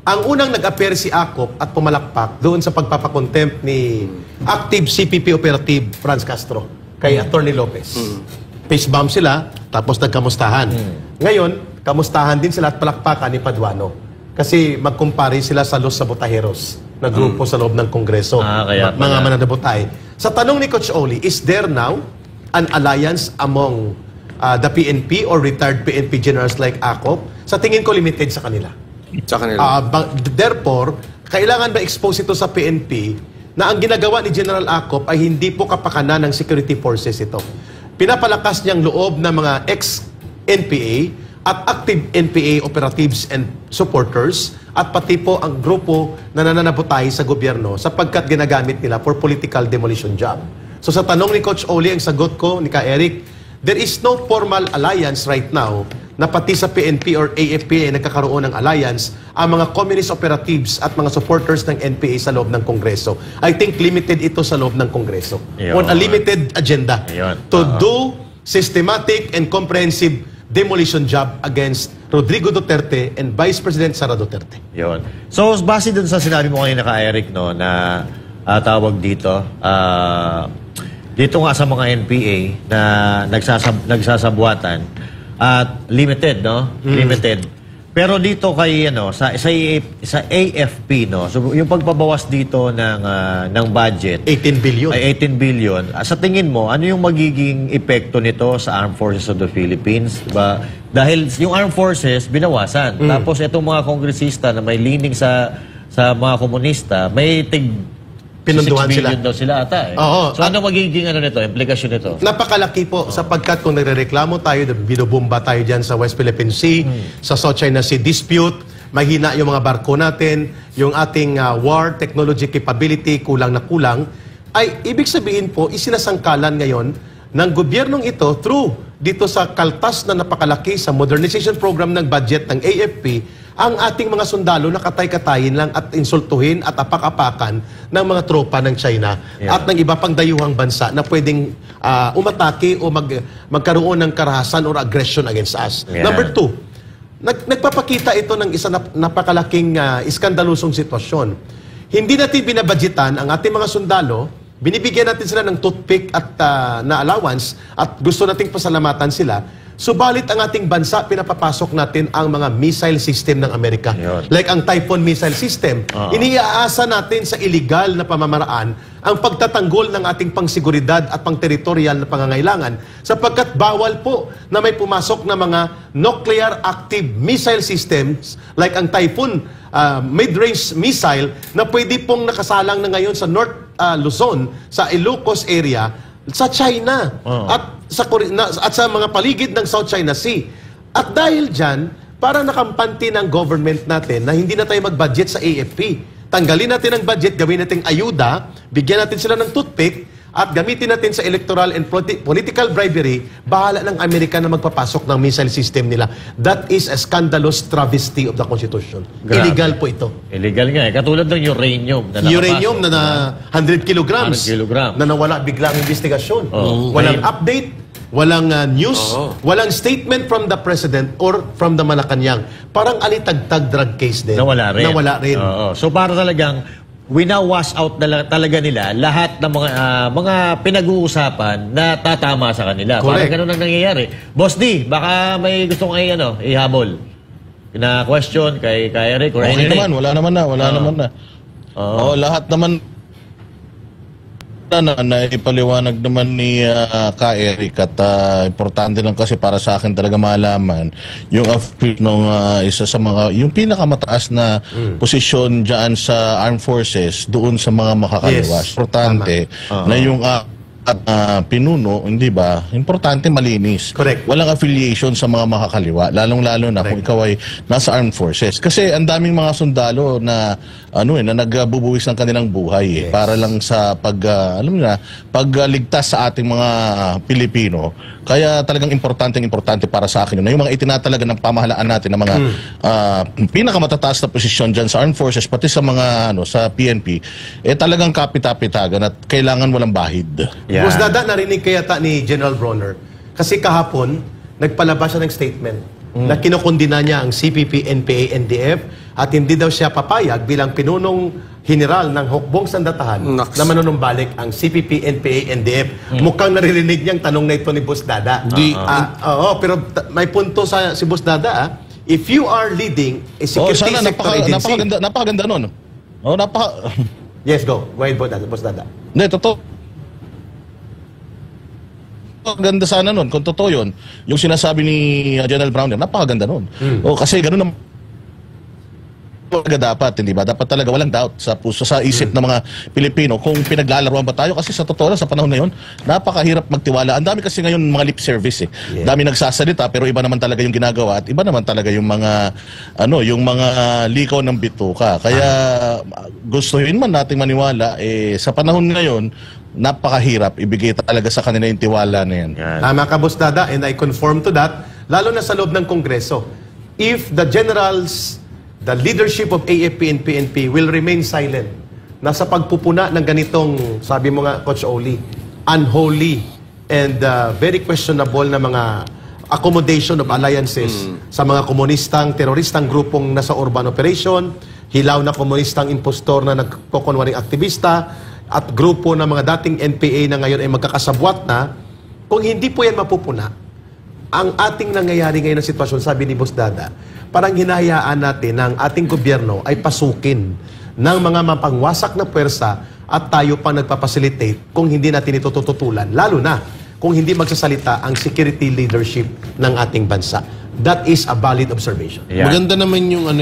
Ang unang nag-appear si Akop at pumalakpak doon sa pagpapakontempt ni active CPP operative Franz Castro kay Attorney Lopez. Face bomb sila, tapos nagkamustahan. Ngayon, kamustahan din sila at palakpakan ni Paduano. Kasi magkumpare sila sa Los Sabotajeros na grupo sa loob ng Kongreso. Mga mananabutay. Sa tanong ni Coach Oli, is there now an alliance among the PNP or retired PNP generals like Akop? Sa tingin ko, limited sa kanila. Therefore, kailangan ba expose ito sa PNP na ang ginagawa ni General Akop ay hindi po kapakanan ng security forces ito. Pinapalakas niyang loob ng mga ex-NPA at active NPA operatives and supporters at pati po ang grupo na nananabutay sa gobyerno sapagkat ginagamit nila for political demolition job. So sa tanong ni Coach Oli, ang sagot ko ni Ka Eric, there is no formal alliance right now na pati sa PNP or AFP ay nagkakaroon ng alliance ang mga communist operatives at mga supporters ng NPA sa loob ng Kongreso. I think limited ito sa loob ng Kongreso. On a limited agenda to do systematic and comprehensive demolition job against Rodrigo Duterte and Vice President Sara Duterte. Yun. So, base dun sa sinabi mo kanina ka, Eric, no, na tawag dito, dito nga sa mga NPA na nagsasabuatan, at limited, no? Limited. Pero dito kay sa AFP, no. So yung pagpabawas dito ng budget 18 billion. Ay 18 billion. Sa tingin mo, ano yung magiging epekto nito sa Armed Forces of the Philippines? Diba? Dahil yung Armed Forces binawasan. Tapos itong mga kongresista na may leaning sa mga komunista, may pinunduhan 6 billion daw sila ata eh. Oo. So ano magiging nito, implikasyon nito? Napakalaki po sapagkat kung nagrereklamo tayo, binubomba tayo dyan sa West Philippine Sea, sa South China Sea dispute, mahina yung mga barko natin, yung ating war technology capability kulang na kulang, ay ibig sabihin po, isinasangkalan ngayon ng gobyernong ito through dito sa kaltas na napakalaki sa modernization program ng budget ng AFP, ang ating mga sundalo na katay-katayin lang at insultuhin at apak-apakan ng mga tropa ng China at ng iba pang dayuhang bansa na pwedeng umatake o magkaroon ng karahasan or aggression against us. Number 2, nagpapakita ito ng isa napakalaking iskandalusong sitwasyon. Hindi natin binabudgetan ang ating mga sundalo, binibigyan natin sila ng toothpick at na allowance at gusto nating pasalamatan sila. Subalit ang ating bansa, pinapapasok natin ang mga missile system ng Amerika. Like ang Typhoon missile system. Iniaasa natin sa illegal na pamamaraan ang pagtatanggol ng ating pangsiguridad at pangteritorial na pangangailangan sapagkat bawal po na may pumasok na mga nuclear active missile systems like ang Typhoon mid-range missile na pwede pong nakasalang na ngayon sa North Luzon, sa Ilocos area, sa China at sa mga paligid ng South China Sea. At dahil dyan, para nakampante ng government natin na hindi na tayo mag-budget sa AFP. Tanggalin natin ang budget, gawin natin ayuda, bigyan natin sila ng toothpick, at gamitin natin sa electoral and political bribery, bahala ng Amerika na magpapasok ng missile system nila. That is a scandalous travesty of the Constitution. Grabe. Illegal po ito. Illegal nga eh. Katulad ng uranium na nakapasok. Uranium na 100 kilograms. 100 kilogram. Na nawala biglang investigasyon. Walang update, walang news, walang statement from the President or from the Malacanang. Parang alitagtag drug case din. Nawala rin. Nawala rin. So para talagang wina-wash out talaga nila lahat ng mga pinag-uusapan na tatama sa kanila. Correct. Parang ganun ang nangyayari. Boss D, baka may gusto kong ihabol. Na question kay Eric or Okay anything. naman, wala naman na. Oo, lahat naman na ipaliwanag naman ni Ka Eric at importante lang kasi para sa akin talaga malaman yung ng isa sa mga yung pinakamataas na posisyon diyan sa armed forces doon sa mga makakaliwas. Importante na yung pinuno, hindi ba? Importante malinis. Correct. Walang affiliation sa mga makakaliwa, lalong-lalo na kung ikaw ay nasa armed forces. Kasi ang daming mga sundalo na na nagbubuwis ng kanilang buhay para lang sa pagligtas sa ating mga Pilipino. Kaya talagang importante para sa akin yun. Yung mga itinatalaga ng pamahalaan natin ng mga pinakamatataas na posisyon dyan sa armed forces, pati sa mga sa PNP, talagang kapita-pitagan at kailangan walang bahid. Yeah. Boss Dada, narinig kaya ni General Bronner. Kasi kahapon, nagpalabas siya ng statement na kinukundina niya ang CPP, NPA, NDF at hindi daw siya papayag bilang pinunong general ng hukbong sandatahan na manunumbalik ang CPP, NPA, NDF. Mukhang naririnig niyang tanong na ito ni Boss Dada. Pero may punto si Boss Dada. If you are leading a security sector agency... Napakaganda nun. Yes, go. Go ahead, Boss Dada. Hindi, totoo. Ganda sana nun, kung totoo yun. Yung sinasabi ni General Browner, napakaganda nun. Kasi ganun naman dapat, hindi ba? Dapat talaga walang doubt sa puso, sa isip ng mga Pilipino kung pinaglalaroan ba tayo. Kasi sa totoo lang, sa panahon na yun, napakahirap magtiwala. Ang dami kasi ngayon mga lip service Dami nagsasalita, pero iba naman talaga yung ginagawa at iba naman talaga yung mga yung mga likaw ng bituka. Kaya gustuhin man nating maniwala, sa panahon ngayon, napakahirap ibigay talaga sa kanila yung tiwala na yan. Tama ka, Boss Dada, and I conform to that, lalo na sa loob ng Kongreso. If the generals, the leadership of AFP and PNP will remain silent na sa pagpupuna ng ganitong, sabi mo nga, Coach Oli, unholy and very questionable na mga accommodation of alliances sa mga komunistang, teroristang grupong nasa urban operation, hilaw na komunistang impostor na nagkukunwaring aktivista, at grupo ng mga dating NPA na ngayon ay magkakasabwat na, kung hindi po yan mapupuna, ang ating nangyayari ngayon na sitwasyon, sabi ni Boss Dada, parang hinahayaan natin ng ating gobyerno ay pasukin ng mga mapangwasak na puwersa at tayo pa nagpapacilitate kung hindi natin ito tututulan, lalo na kung hindi magsasalita ang security leadership ng ating bansa. That is a valid observation. Yeah. Maganda naman yung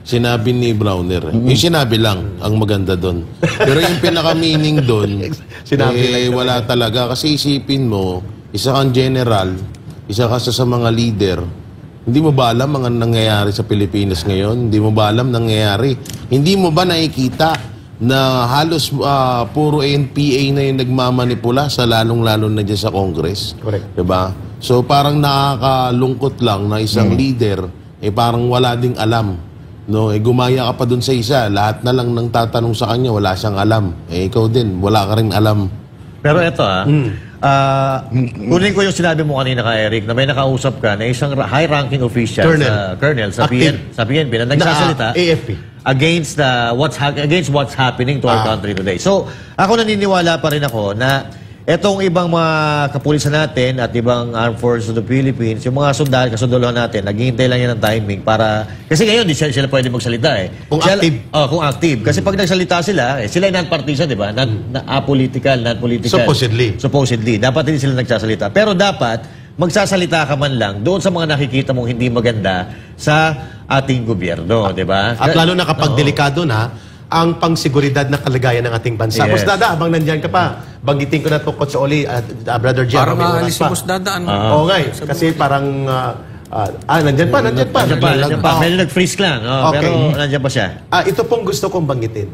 sinabi ni Browner. Yung sinabi lang ang maganda doon. Pero yung pinaka-meaning doon, wala talaga. Kasi isipin mo, isa kang general, isa ka sa mga leader, hindi mo ba alam ang nangyayari sa Pilipinas ngayon? Hindi mo ba alam nangyayari? Hindi mo ba nakikita na halos puro NPA na yung nagmamanipula sa lalong-lalo na dyan sa Congress? Correct. Diba? So parang nakakalungkot lang na isang leader, parang wala ding alam. No, gumaya ka pa dun sa isa, lahat na lang nang tatanong sa kanya, wala siyang alam. Ikaw din, wala ka rin alam. Pero ito kunin ko yung sinabi mo kanina ka, Eric, na may nakausap ka na isang high-ranking official, Colonel sa PNP na nagsasalita AFP against what's happening to our country today. So, ako naniniwala pa rin ako na etong ibang mga kapulisan natin at ibang armed forces of the Philippines, yung mga kasundalohan natin, naghihintay lang yan ng timing para... Kasi ngayon, di sila pwede magsalita Kung active. Kung active. Kasi pag nagsalita sila, sila ay non-partisan, di ba? Non-political. Supposedly. Dapat hindi sila nagsasalita. Pero dapat, magsasalita ka man lang doon sa mga nakikita mong hindi maganda sa ating gobyerno, di ba? At lalo na kapag delikado na, ang pangsiguridad na kalagayan ng ating bansa. Boss Dada, habang nandyan ka pa, banggitin ko na to, Coach Oli, Brother Jem. Parang maalis si Boss Dada. Oo nga kasi parang... nandyan pa. Medyo nag-freeze lang. Pero nandyan pa siya. Ito pong gusto kong banggitin.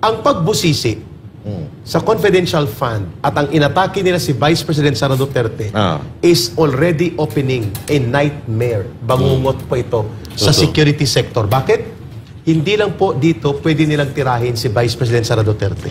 Ang pagbusisi sa confidential fund at ang inatake nila si Vice President Sara Duterte is already opening a nightmare. Bangungot po ito sa security sector. Bakit? Hindi lang po dito pwede nilang tirahin si Vice President Sara Duterte.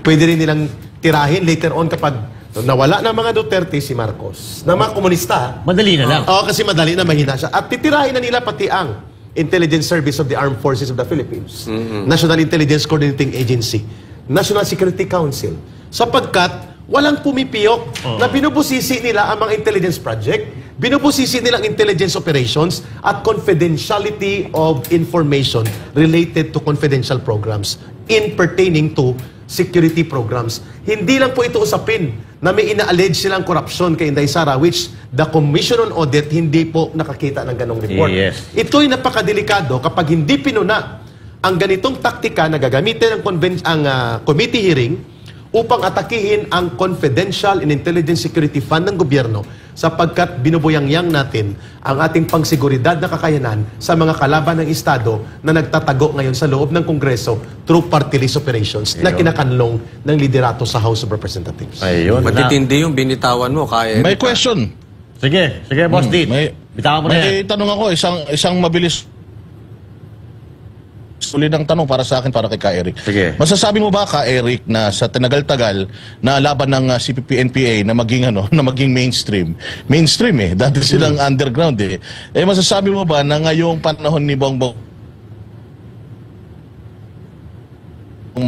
Pwede rin nilang tirahin later on kapag nawala na mga Duterte si Marcos. Na mga komunista. Madali na lang. Kasi madali na mahina siya. At titirahin na nila pati ang Intelligence Service of the Armed Forces of the Philippines, National Intelligence Coordinating Agency, National Security Council, sapagkat walang pumipiyok na binubusisi nila ang mga intelligence project, binubusisi nilang intelligence operations at confidentiality of information related to confidential programs in pertaining to security programs. Hindi lang po ito usapin na may ina-allege silang korupsyon kay Inday Sara, which the Commission on Audit hindi po nakakita ng ganong report. Yes. Ito'y napakadelikado kapag hindi pinuna ang ganitong taktika na gagamitin ang committee hearing upang atakihin ang confidential and intelligence security fund ng gobyerno sapagkat binubuyangyang natin ang ating pangsiguridad na kakayanan sa mga kalaban ng Estado na nagtatago ngayon sa loob ng Kongreso through party list operations na kinakanlong ng liderato sa House of Representatives. Ayun. Matitindi yung binitawan mo, kaya. May question. Sige, Boss Dit. Bitawan mo na yan. May tanong ako, isang mabilis uli ng tanong para sa akin, para kay Ka Eric. Sige. Masasabi mo ba, Ka Eric, na sa tinagal-tagal na laban ng CPP-NPA na maging mainstream dati silang underground masasabi mo ba na ngayong panahon ni Bongbong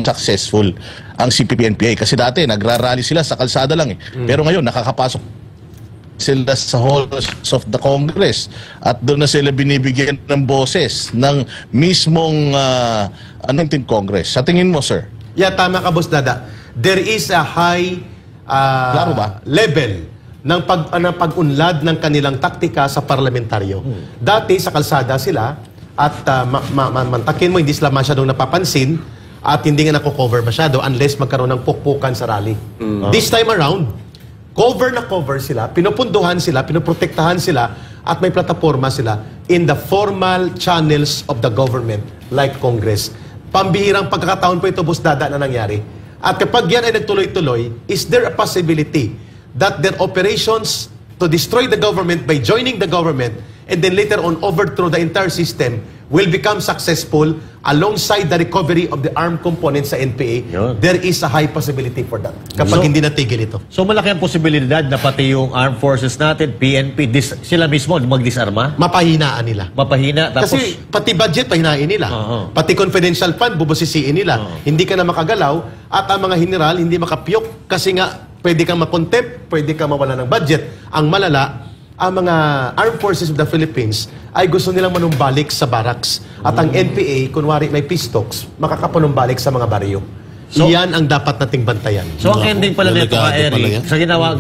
successful ang CPP-NPA? Kasi dati nagrarally sila sa kalsada lang pero ngayon nakakapasok sila sa halls of the Congress at doon na sila binibigyan ng boses ng mismong Congress. Sa tingin mo, sir? Yeah, tama ka, Boss Dada. There is a high level ng pag-unlad ng kanilang taktika sa parlamentaryo. Dati sa kalsada sila at mantakin mo, hindi sila masyadong napapansin at hindi nga nako-cover masyado unless magkaroon ng pukpukan sa rally. This time around, cover sila, pinupunduhan sila, pinoprotektahan sila, at may plataforma sila in the formal channels of the government like Congress. Pambihirang pagkakataon po ito, Boss Dada, na nangyari. At kapag yan ay nagtuloy-tuloy, is there a possibility that their operations to destroy the government by joining the government and then later on overthrow the entire system will become successful alongside the recovery of the armed components sa NPA? There is a high possibility for that kapag hindi natigil ito. So malaki ang posibilidad na pati yung armed forces natin, PNP, sila mismo magdisarma? Mapahinaan nila. Mapahina. Tapos, kasi pati budget pahinain nila. Pati confidential fund bubusisiin nila. Hindi ka na makagalaw at ang mga general hindi makapiyok kasi nga pwede kang makontempt, pwede kang mawala ng budget. Ang malala, ang mga Armed Forces of the Philippines ay gusto nilang manumbalik sa barracks. At ang NPA, kunwari may pistocks, makakapanumbalik sa mga baryo. So, iyan ang dapat nating bantayan. So, ang ending pala nito, Eric, sa ginagawa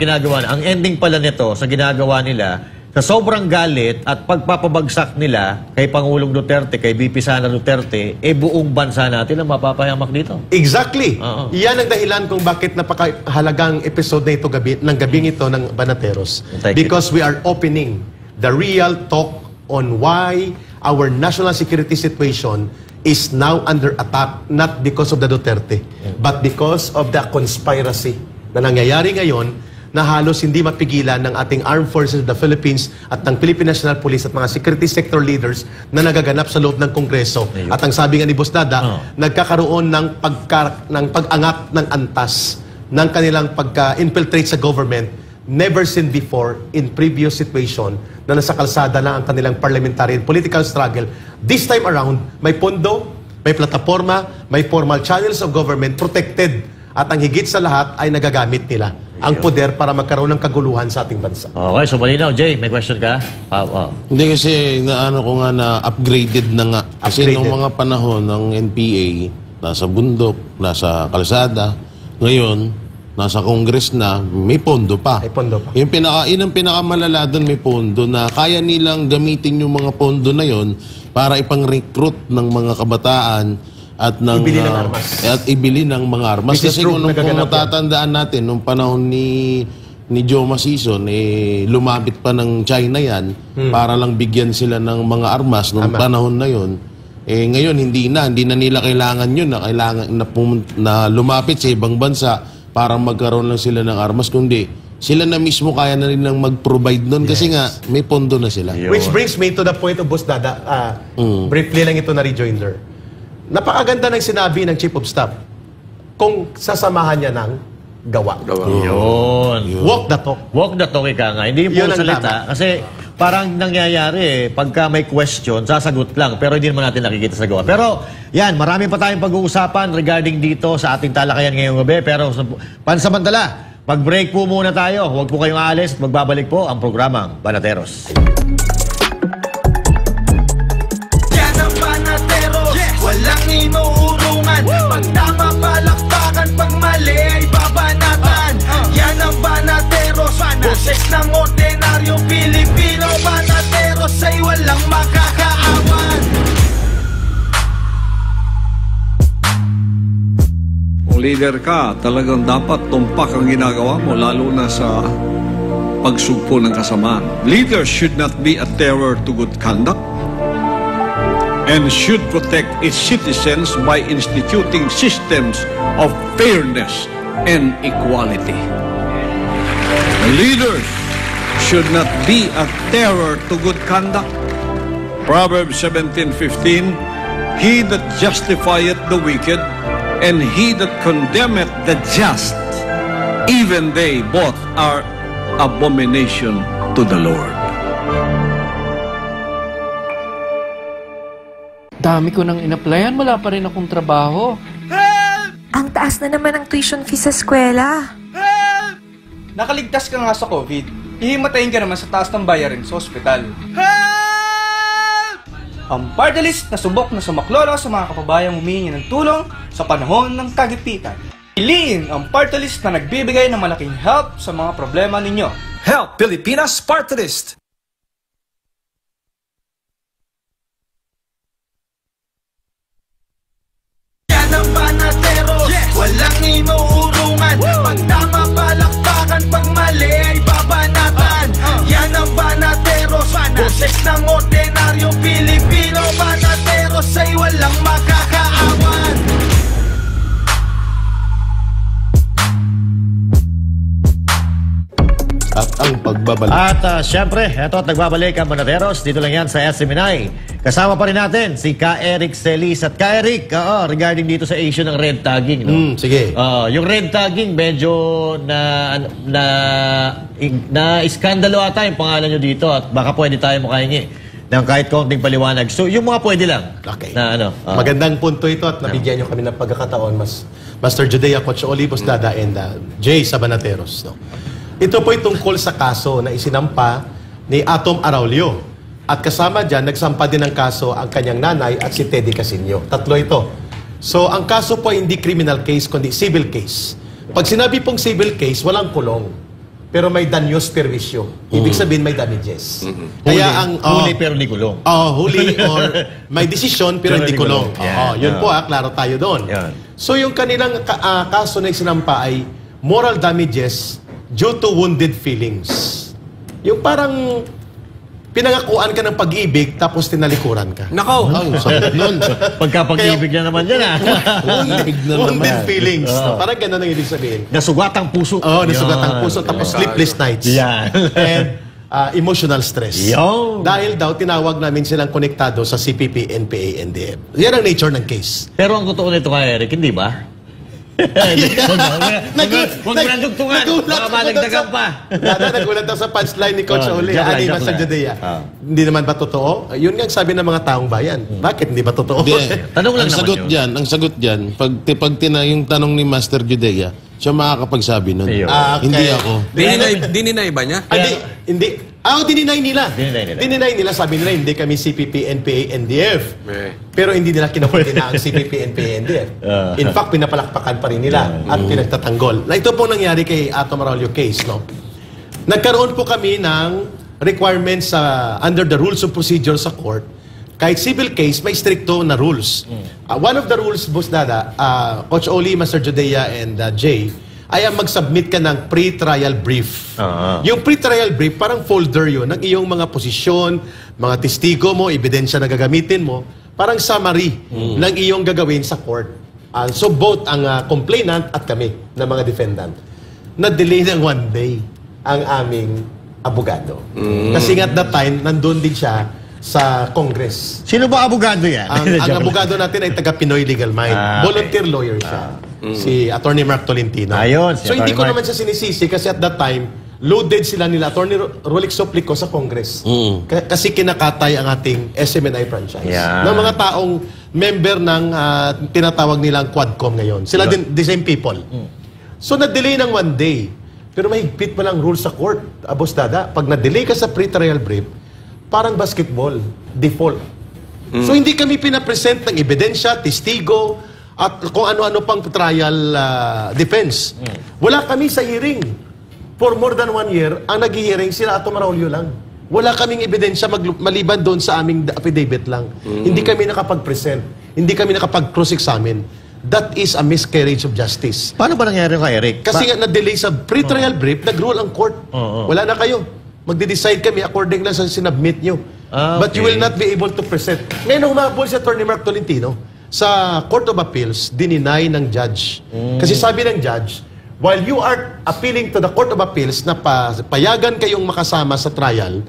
ang ending pala nito sa ginagawa nila, sa sobrang galit at pagpapabagsak nila kay Pangulong Duterte, kay VP Sara Duterte, buong bansa natin ang mapapayamak dito. Exactly. Iyan ang dahilan kung bakit napakahalagang episode na ito ng gabing ito ng Banateros. Because we are opening the real talk on why our national security situation is now under attack, not because of the Duterte, but because of the conspiracy na nangyayari ngayon na halos hindi mapigilan ng ating Armed Forces of the Philippines at ng Philippine National Police at mga security sector leaders na nagaganap sa loob ng Kongreso. At ang sabi nga ni Boss Dada, nagkakaroon ng pag-angat ng antas ng kanilang pagka-infiltrate sa government never seen before in previous situation na nasa kalsada na ang kanilang parliamentary and political struggle. This time around, may pondo, may plataforma, may formal channels of government protected at ang higit sa lahat ay nagagamit nila ang poder para magkaroon ng kaguluhan sa ating bansa. Okay, so malinaw. Jay, may question ka? Hindi kasi naano ko nga na upgraded na nga. Kasi nung mga panahon ng NPA, nasa bundok, nasa kalsada, ngayon, nasa Congress na, may pondo pa. May pondo pa. Yun ang pinakamalala doon, may pondo na kaya nilang gamitin yung mga pondo na yon para ipang-recruit ng mga kabataan at ibili ng armas. At ibili ng mga armas. Kasi kung matatandaan natin, nung panahon ni Joe Masison, lumapit pa ng China yan para lang bigyan sila ng mga armas nung panahon na yon. Ngayon, hindi na nila kailangan yun na lumapit sa ibang bansa para magkaroon lang sila ng armas, kundi sila na mismo kaya na rin lang mag-provide nun kasi nga may pondo na sila. Which brings me to the point of Boss Dada. Briefly lang ito na rejoinder. Napakaganda ng sinabi ng Chief of Staff kung sasamahan niya ng gawa. Yun. Walk the talk. Walk the talk, ika nga. Hindi yung puro salita. Kasi parang nangyayari pagka may question, sasagot lang, pero hindi naman natin nakikita sa gawa. Pero yan, marami pa tayong pag-uusapan regarding dito sa ating talakayan ngayong gabi. Pero pansamantala, mag-break po muna tayo. Huwag po kayong aalis at magbabalik po ang programang Banateros. Yan ang Banateros, walang inuurungan. Pag tama palakpakan, pag mali ay babanatan. Yan ang Banateros, boses ng ordinaryong Pilipino. Banateros ay walang makakaawan. Kung leader ka, talagang dapat tumpak ang ginagawa mo, lalo na sa pagsugpo ng kasamaan. Leaders should not be a terror to good conduct and should protect its citizens by instituting systems of fairness and equality. Leaders should not be a terror to good conduct. Proverbs 17:15, he that justifieth the wicked and he that condemneth the just, even they both are abomination to the Lord. Dami ko nang in-applyan, wala pa rin akong trabaho. Ang taas na naman ang tuition fee sa eskwela. Nakaligtas ka nga sa COVID, hihimatayin ka naman sa taas ng bayarin sa ospital. Ang party list na subok na sumaklolo sa mga kapabayang humihingi ng tulong sa panahon ng kagipitan. Piliin ang party list na nagbibigay ng malaking help sa mga problema ninyo. Help Pilipinas Party List. Yan ang Banateros, walang inuurungan. Pag tama palakpakan, pag mali ay babanatan. Yan ang Banateros, boses ng ordinaryong Pilipino. Banateros ay walang makakaawan. At ang pagbabalik. At syempre, eto at nagbabalik ang Banateros. Dito lang yan sa SMNI. Kasama pa rin natin si Ka Eric Celis. At Ka Eric, regarding dito sa issue ng red tagging. No? Sige. Yung red tagging, medyo na iskandalo ata yung pangalan nyo dito. At baka pwede tayo makahingi ng kahit konting paliwanag. So, yung mga pwede lang. Okay. Na Magandang punto ito at nabigyan nyo kami ng pagkakataon. Master Judea, Coach Olivos Dada, and Jay sa Banateros. No? Ito po'y tungkol sa kaso na isinampa ni Atom Araulio. At kasama dyan, nagsampa din ng kaso ang kanyang nanay at si Teddy Casino. Tatlo ito. So, ang kaso po hindi criminal case, kundi civil case. Pag sinabi pong civil case, walang kulong. Pero may danyos perwisyo. Ibig sabihin may damages. Kaya ang... huli pero hindi kulong. Huli or may desisyon pero hindi kulong. Yun po, klaro tayo doon. So, yung kanilang kaso na isinampa ay moral damages due to wounded feelings. Yung parang pinangakuan ka ng pag-ibig tapos tinalikuran ka. Nako! Nun. Pagka-pag-ibig na naman yan Wounded feelings. Parang ganun ang ibig sabihin. Nasugatang puso. Nasugatang puso. Tapos sleepless nights. And emotional stress. Dahil daw, tinawag namin silang konektado sa CPP, NPA, NDF. Yan ang nature ng case. Pero ang totoo nito kay Eric, hindi ba? Huwag mo nang dugtungan. Baka malagdagan pa. Nagulat ako sa punchline ni Coach Oli. Ani Master Judea. Hindi naman ba totoo? Yun nga sabi ng mga taong bayan. Bakit hindi ba totoo? Tanong lang ang sagot dyan, pag yung tanong ni Master Judea, siya makakapagsabi nun. Hindi ako. Dininay ba niya? Hindi. Dininay nila. Dininay nila. Sabi nila, hindi kami CPP, NPA, NDF. Pero hindi nila kinapagdina ang CPP, NPA, NDF. In fact, pinapalakpakan pa rin nila at pinagtatanggol. Na ito pong nangyari kay Atom Araulio case, no? Nagkaroon po kami ng requirements under the rules of procedure sa court. Kahit civil case, may stricto na rules. One of the rules, Boss Dada, Coach Oli, Master Judea, and Jay, ay mag-submit ka ng pre-trial brief. Yung pre-trial brief, parang folder yun ng iyong mga posisyon, mga testigo mo, ebidensya na gagamitin mo, parang summary ng iyong gagawin sa court. So both ang complainant at kami, na mga defendant, na-delay ng 1 day ang aming abogado. Kasi at that time, nandun din siya sa Congress. Sino ba abogado yan? Ang abogado natin ay taga Pinoy Legal Mind. Volunteer lawyer siya. Si Attorney Mark Tolentino. Ayun, so hindi ko naman siya sinisisi kasi at that time, loaded sila nila Attorney Rolex Soplico sa Congress. Kasi kinakatay ang ating SMNI franchise. Yeah. Ng mga taong member ng tinatawag nilang Quadcom ngayon. Sila din, the same people. So, na-delay ng 1 day. Pero mahigpit pa lang rules sa court, Boss Dada. Pag na-delay ka sa pre-trial brief, parang basketball, default. So, hindi kami pinapresent ng ebidensya, testigo, at kung ano-ano pang trial defense. Wala kami sa hearing. For more than 1 year, ang nag-hearing sila Ato Maraulio lang. Wala kaming ebidensya maliban doon sa aming affidavit lang. Hindi kami nakapag-present. Hindi kami nakapag-cross-examine. That is a miscarriage of justice. Paano ba nangyari kay Eric? Kasi nga na-delay sa pre-trial brief, nag-rule ang court. Wala na kayo. Magde-decide kami according lang sa sinubmit nyo. But you will not be able to present. Ngayon, humabol si Atty. Mark Tolentino sa Court of Appeals, dininay ng judge. Kasi sabi ng judge, while you are appealing to the Court of Appeals na payagan kayong makasama sa trial,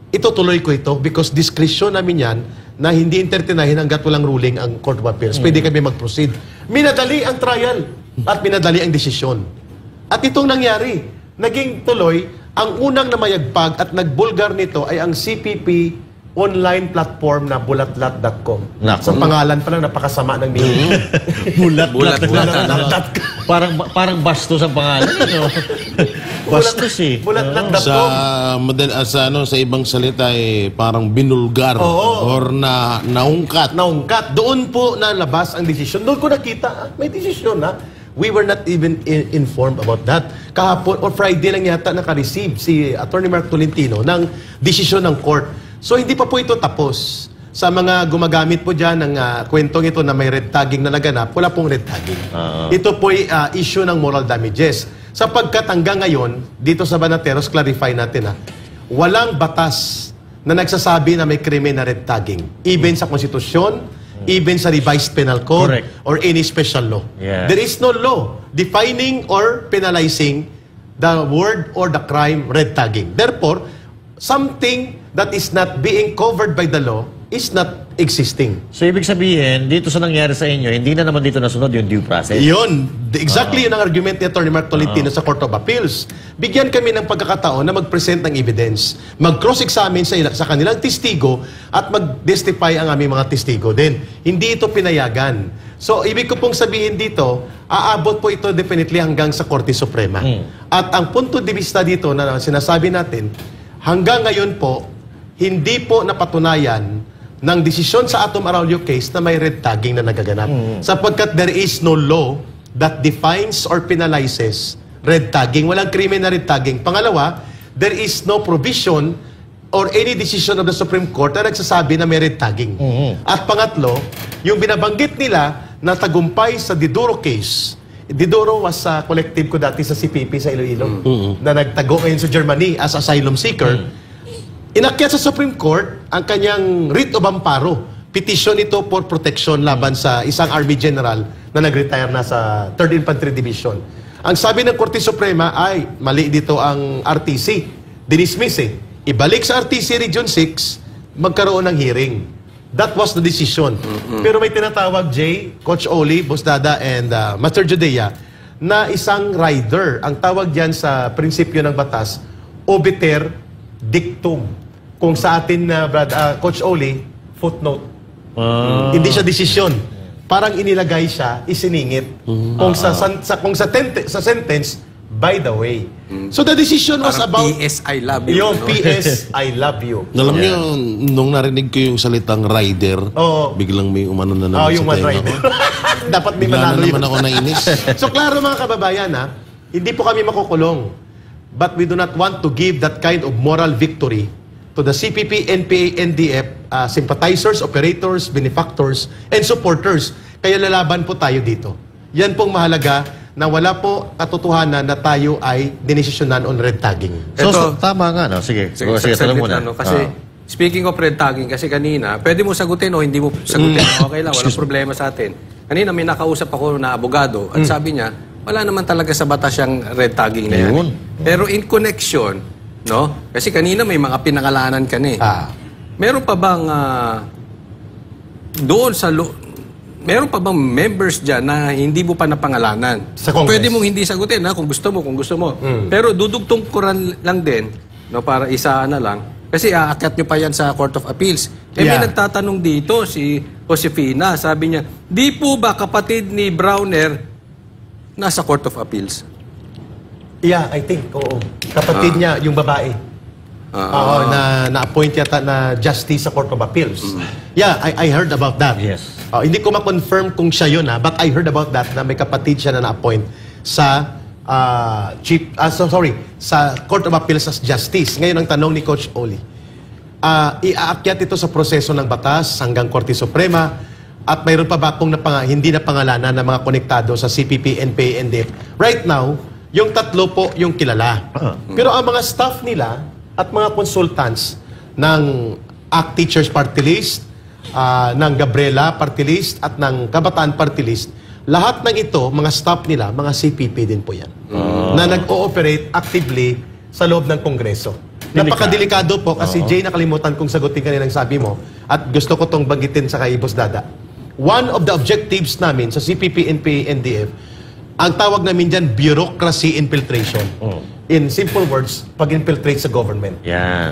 itutuloy ko ito because discretion namin yan na hindi entertainahin hanggat walang ruling ang Court of Appeals. Pwede kami mag-proceed. Minadali ang trial at minadali ang desisyon. At itong nangyari, naging tuloy, ang unang namayagpag at nagbulgar nito ay ang CPP online platform na bulatlat.com. Sa pangalan pa lang, napakasama ng name. Bulatlat. Parang bastos ang pangalan. No? Bastos eh. Bulatlat.com. Sa ibang salita parang binulgar or naungkat. Doon po nalabas ang desisyon. Doon ko nakita, may desisyon na. We were not even informed about that. Kahapon or Friday lang yata naka-receive si Atty. Mark Tolentino ng desisyon ng court. So, hindi pa po ito tapos. Sa mga gumagamit po dyan ng kwentong ito na may red tagging na naganap, wala pong red tagging. Ito po ay issue ng moral damages. Sapagkat hanggang ngayon, dito sa Banateros, clarify natin walang batas na nagsasabi na may krimen na red tagging. Even sa konstitusyon, even sa revised penal code, or any special law. There is no law defining or penalizing the word or the crime red tagging. Therefore, something that is not being covered by the law is not existing. So, ibig sabihin, dito sa nangyari sa inyo, hindi na naman dito nasunod yung due process? Yun. Exactly yun ang argument ni Atty. Mark Tolentino sa Court of Appeals. Bigyan kami ng pagkakataon na mag-present ng evidence, mag-cross-examine sa kanilang testigo at mag-testify ang aming mga testigo din. Hindi ito pinayagan. So, ibig ko pong sabihin dito, aabot po ito definitely hanggang sa Korte Suprema. At ang punto de vista dito na sinasabi natin, hanggang ngayon po, hindi po napatunayan ng desisyon sa Ato Maraulio case na may red tagging na nagaganap. Sapagkat there is no law that defines or penalizes red tagging. Walang krimen na red tagging. Pangalawa, there is no provision or any decision of the Supreme Court na nagsasabi na may red tagging. At pangatlo, yung binabanggit nila na tagumpay sa Diduro case. Diduro was a collective ko dati sa CPP sa Iloilo na nagtago ngayon sa Germany as asylum seeker. Inakyat sa Supreme Court ang kanyang writ of amparo. Petition ito for protection laban sa isang Army General na nag-retire na sa 3rd Infantry Division. Ang sabi ng Korte Suprema ay mali dito ang RTC. Dinismiss Ibalik sa RTC Region 6, magkaroon ng hearing. That was the decision. Pero may tinatawag Coach Oli, Boss Dada, and Master Judea na isang rider. Ang tawag diyan sa prinsipyo ng batas, obiter dictum. Kung sa atin, Coach Oli, footnote. Hindi siya desisyon. Parang inilagay siya, isiningit. Kung sa sentence, by the way. So the decision was about... PS, I love you. Yung PS, I love you. Alam niyo, nung narinig ko yung salitang rider, biglang may umano na naman yung one rider. Dapat may manalo naman ako nainis. So klaro mga kababayan, hindi po kami makukulong. But we do not want to give that kind of moral victory to the CPP, NPA, NDF, sympathizers, operators, benefactors, and supporters. Kaya lalaban po tayo dito. Yan pong mahalaga na wala po katotohanan na tayo ay dinesisyonan on red tagging. So, tama nga, no? Sige, tanong muna. Kasi, speaking of red tagging, kasi kanina, pwede mo sagutin o hindi mo sagutin. Okay lang, walang problema sa atin. Kanina may nakausap ako na abogado at sabi niya, wala naman talaga sa batas yung red tagging na yan. Pero in connection, no? Kasi kanina may mga pinangalanan ka na eh. Meron pa bang doon sa meron pa bang members dyan na hindi mo pa napangalanan? Sa Congress. Pwede mong hindi sagutin, ha, kung gusto mo. Pero dudugtong ko lang din, no, para isa na lang, kasi aakyat nyo pa yan sa Court of Appeals. May nagtatanong dito, si Josefina, sabi niya, di po ba kapatid ni Browner nasa Court of Appeals? Yeah, I think, oo. Kapatid niya, yung babae. Na-appoint yata na justice sa Court of Appeals. Yeah, I heard about that. Yes. Hindi ko ma-confirm kung siya yun, but I heard about that, na may kapatid siya na na-appoint sa sa Court of Appeals as justice. Ngayon ang tanong ni Coach Oli, iaakyat ito sa proseso ng batas hanggang Korte Suprema, at mayroon pa ba kung hindi na pangalanan ng mga konektado sa CPP, NPA, NDF? Right now, yung tatlo po yung kilala. Pero ang mga staff nila at mga consultants ng ACT Teachers Party List, ng Gabriela Party List at ng Kabataan Party List, lahat ng ito, mga staff nila, mga CPP din po yan. Na nag-ooperate actively sa loob ng Kongreso. Napakadelikado po kasi Jay, nakalimutan kong sagutin kanina ng sabi mo at gusto ko tong banggitin sa kay Boss Dada. One of the objectives namin sa CPP, NPA, NDF, ang tawag namin dyan, bureaucracy infiltration. In simple words, pag-infiltrate sa government.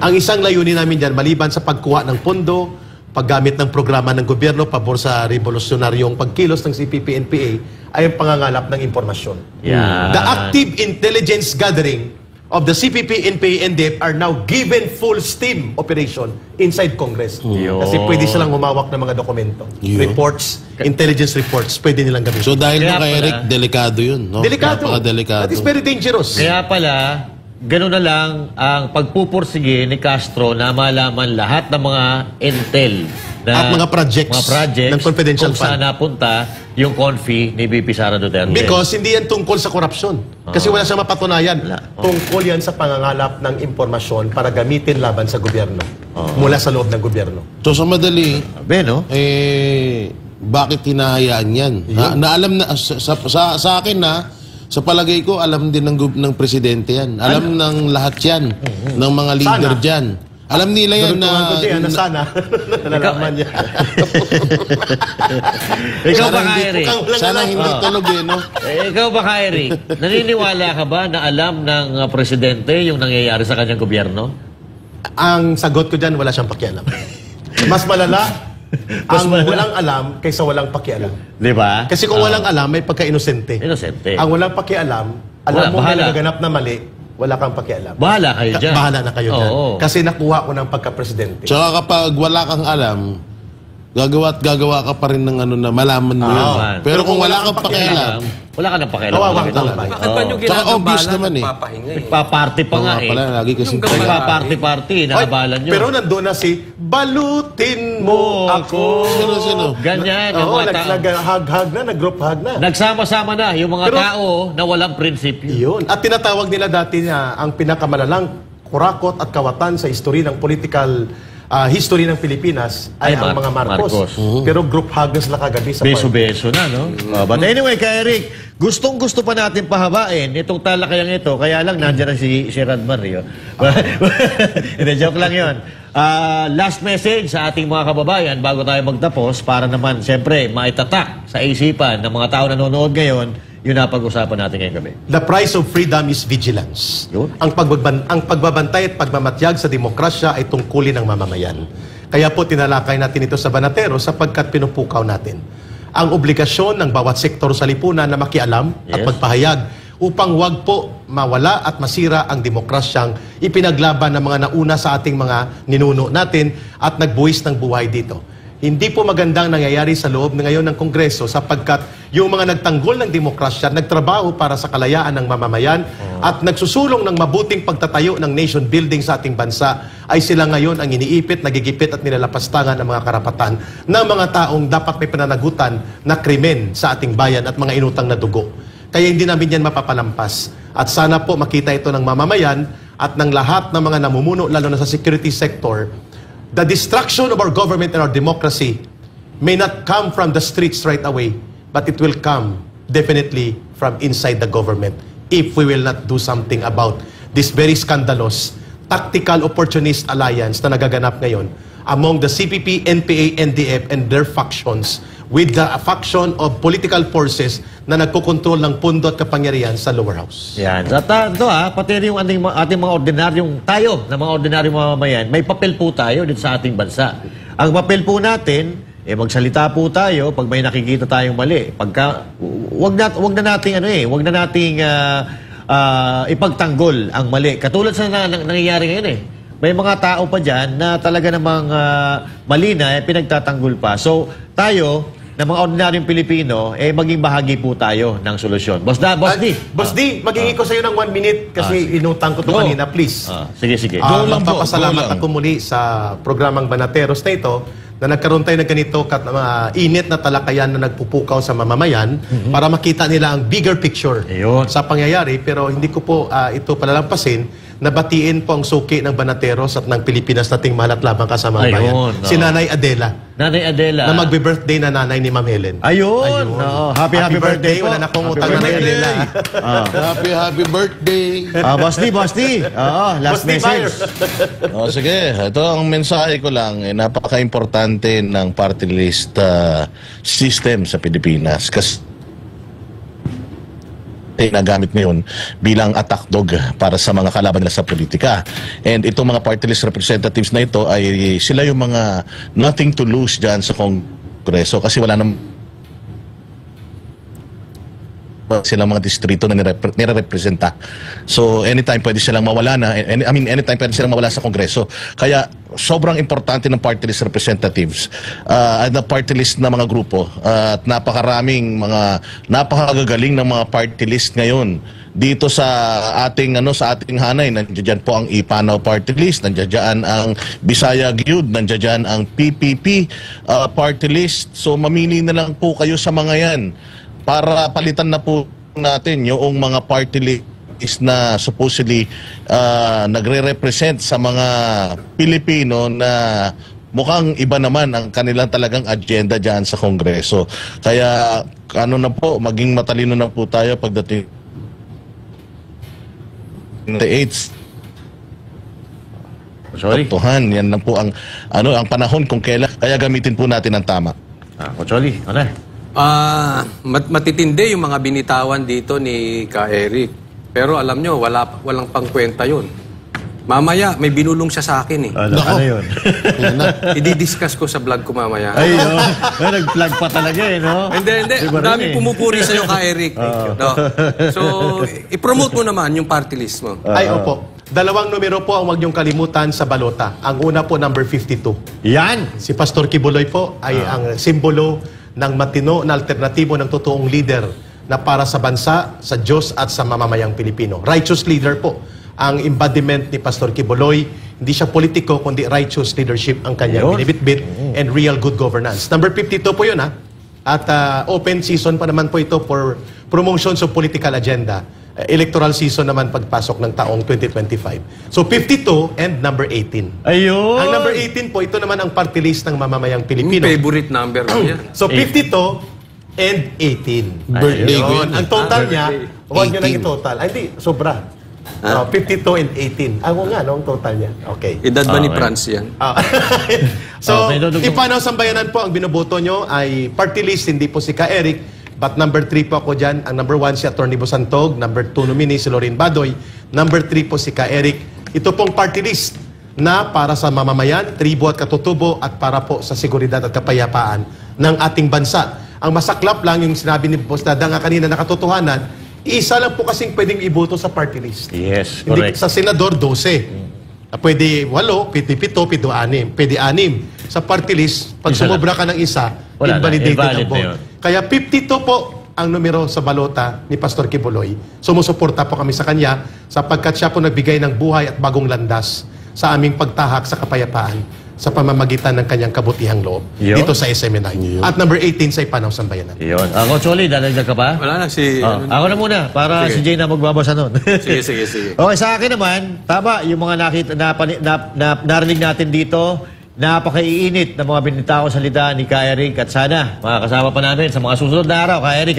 Ang isang layunin namin dyan, maliban sa pagkuha ng pondo, paggamit ng programa ng gobyerno pabor sa revolusyonaryong pagkilos ng CPP, NPA, ay ang pangangalap ng impormasyon. The active intelligence gathering of the CPP, NPA, NDF are now given full steam operation inside Congress. Kasi pwede silang humawak ng mga dokumento. Reports, intelligence reports, pwede nilang gamitin. So dahil mo kay Eric, delikado yun, no? Delikado. Napaka-delikado. That is very dangerous. Kaya pala, gano'n na lang ang pagpupursige ni Castro na malaman lahat ng mga intel at mga projects ng confidential kung saan napunta yung confi ni VP Sara Duterte. Because hindi yan tungkol sa korupsyon. Kasi wala siyang mapatunayan. Tungkol yan sa pangangalap ng impormasyon para gamitin laban sa gobyerno. Mula sa loob ng gobyerno. So sa madali, bakit hinahayaan yan? Na alam na, sa akin na, sa palagay ko, alam din ng presidente yan. Alam ng lahat yan. Ng mga leader dyan. Alam nila yan na... Sana. Nalalaman niya. Ikaw ba, Eric? Sana hindi tulog eh, no? Ikaw ba, Eric? Naniniwala ka ba na alam ng presidente yung nangyayari sa kanyang gobyerno? Ang sagot ko dyan, wala siyang pakialam. Mas malala ang walang alam kaysa walang pakialam. Di ba? Kasi kung walang alam, may pagka-inosente. Ang walang pakialam, alam mo may nagaganap na mali, wala kang pakialam. Bahala kayo dyan. Bahala na kayo dyan. Kasi nakuha ko ng pagka-presidente. Tsaka kapag wala kang alam, gagawa ka pa rin ng ano na malaman mo yun. Pero kung wala kang pakialam, wala ka ng pakialam. Bakit ba nyo obvious naman eh. Nagpa-party pa nga eh. Lagi kasi nagpa-party, nakabalan nyo. Pero nandun na si balutin mo ako. Sino? Ganyan. Nag-hug na, nag-group hug na. Nagsama-sama na yung mga tao na walang prinsipyo. Yun. At tinatawag nila dati na ang pinakamalalang kurakot at kawatan sa history ng political history ng Pilipinas ay ang mga Marcos. Pero group hug na sila kagabi sa beso-beso na, no? But anyway, kay Eric, gustong-gusto pa natin pahabain itong talakayang ito. Kaya lang, nandiyan na si Radman Rio. Hindi, joke lang yun. Last message sa ating mga kababayan bago tayo magtapos para naman, siyempre, maitatak sa isipan ng mga tao na nanonood ngayon yun na pag-usapan natin ngayong gabi. The price of freedom is vigilance. Ang pagbabantay at pagmamatyag sa demokrasya ay tungkulin ng mamamayan. Kaya po tinalakay natin ito sa Banatero sapagkat pinupukaw natin ang obligasyon ng bawat sektor sa lipunan na makialam at magpahayag upang wag po mawala at masira ang demokrasyang ipinaglaban ng mga nauna sa ating mga ninuno natin at nagbuwis ng buhay dito. Hindi po magandang nangyayari sa loob na ngayon ng Kongreso sapagkat yung mga nagtanggol ng demokrasya, nagtrabaho para sa kalayaan ng mamamayan at nagsusulong ng mabuting pagtatayo ng nation building sa ating bansa ay sila ngayon ang iniipit, nagigipit at nilalapastangan ng mga karapatan ng mga taong dapat may pananagutan na krimen sa ating bayan at mga inutang na dugo. Kaya hindi namin yan mapapalampas. At sana po makita ito ng mamamayan at ng lahat ng mga namumuno, lalo na sa security sector. The destruction of our government and our democracy may not come from the streets right away, but it will come definitely from inside the government if we will not do something about this very scandalous, tactical opportunist alliance na nagaganap ngayon among the CPP, NPA, NDF, and their factions with the faction of political forces na nagkokontrol ng pundo at kapangyarihan sa lower house. Yan. At ito pati rin yung ating mga ordinaryong tayo, na mga ordinaryong mamamayan, may papel po tayo dito sa ating bansa. Ang papel po natin, magsalita po tayo pag may nakikita tayong mali. Pagka, wag na nating ipagtanggol ang mali. Katulad sa nangyayari ngayon May mga tao pa dyan na talaga namang mali na pinagtatanggol pa. So, tayo, na mga ordinaryong Pilipino, maging bahagi po tayo ng solusyon. Boss D, maghingi ko sa iyo ng 1 minute kasi inutang ko ito kanina, please. Sige. Magpapasalamat ako muli sa programang Banateros na ito na nagkaroon tayo ng ganito init na talakayan na nagpupukaw sa mamamayan para makita nila ang bigger picture sa pangyayari. Pero hindi ko po ito palalampasin. Nabatiin po ang suki ng Banateros at ng Pilipinas nating mahal at labang kasama bayan. Si Nanay Adela. Nanay Adela. Na magbe-birthday na nanay ni Ma'am Helen. Ayun. Happy birthday po. Wala na akong utang Nanay Adela. Happy birthday. Boss D. Last message. Sige. Ito ang mensahe ko lang. Napaka-importante ng party list system sa Pilipinas. Kasi nagamit ngayon bilang attack dog para sa mga kalaban nila sa politika. And itong mga party list representatives na ito ay sila yung mga nothing to lose dyan sa Kongreso kasi wala nang silang mga distrito na nire-representa. So anytime pwede silang mawala anytime pwede silang mawala sa Kongreso. Kaya sobrang importante ng party list representatives at the party list na mga grupo at napakagagaling ng mga party list ngayon dito sa ating hanay. Nandiyan po ang Ipanaw party list, nandiyan ang Bisaya Gyud, nandiyan ang PPP party list. So mamili na lang po kayo sa mga yan para palitan na po natin yung mga party list na supposedly nagre-represent sa mga Pilipino na mukhang iba naman ang kanilang talagang agenda dyan sa Kongreso. Kaya maging matalino na po tayo pagdating the 8th. Tuhan, yan lang po ang panahon kung kailan. Kaya gamitin po natin ang tama. Kocholi, matitindi yung mga binitawan dito ni Ka Eric. Pero alam nyo, walang pangkwenta yun. Mamaya, may binulong siya sa akin Ano yun? I-discuss ko sa vlog ko mamaya. Nag-vlog pa talaga no? Hindi. Dami pumupuri sa'yo, Ka Eric. So, i-promote mo naman yung party list mo. Opo. 2 numero po ang huwag niyong kalimutan sa balota. Ang una po, number 52. Yan! Si Pastor Kibuloy po ay ang simbolo ng matino na alternatibo ng totoong leader na para sa bansa, sa Diyos at sa mamamayang Pilipino. Righteous leader po ang embodiment ni Pastor Kibuloy. Hindi siya politiko, kundi righteous leadership ang kanyang binibitbit and real good governance. Number 52 po yun At open season pa naman po ito for promotions of political agenda. Electoral season naman pagpasok ng taong 2025. So 52 and number 18. Ayun! Ang number 18 po, ito naman ang party list ng mamamayang Pilipino. Favorite number mo yan. So 52 and 18. Birthday ko yun. Ang total niya, huwag nyo lang i-total. Hindi, sobra. 52 and 18. Ako nga, ang total niya. Okay. Edad ba ni Franz yan? So, Ipanaw Sambayanan po, ang binoboto nyo ay party list, hindi po si Ka Eric. But number 3 po ako dyan. Ang number 1 si Atty. Bosantog. Number 2 nominee si Lorraine Badoy. Number 3 po si Ka Eric. Ito pong party list na para sa mamamayan, tribo at katutubo at para po sa seguridad at kapayapaan ng ating bansa. Ang masaklap lang yung sinabi ni Boss Dada nga kanina na katotohanan, isa lang po kasing pwedeng iboto sa party list. Yes, correct. Hindi, sa senador, 12. Pwede 8, pwede 7, pwede 6. Sa party list, pag sumobra ka ng isa, invalidated ang vote. Kaya 52 po ang numero sa balota ni Pastor Kibuloy. Sumusuporta po kami sa kanya sapagkat siya po nagbigay ng buhay at bagong landas sa aming pagtahak sa kapayapaan sa pamamagitan ng kanyang kabutihang loob dito sa SMNI. At number 18 sa Ipanaw Sambayanan. Yun. Ako, Choli, dadagdag ka pa? Wala na ako na muna para si Jay na magbabasa nun. Sige. Okay, sa akin naman, tama, yung mga narinig natin dito, napakaiinit na mga binitawang salita ni Ka Eric at sana makakasama pa namin sa mga susunod na araw. Ka Eric,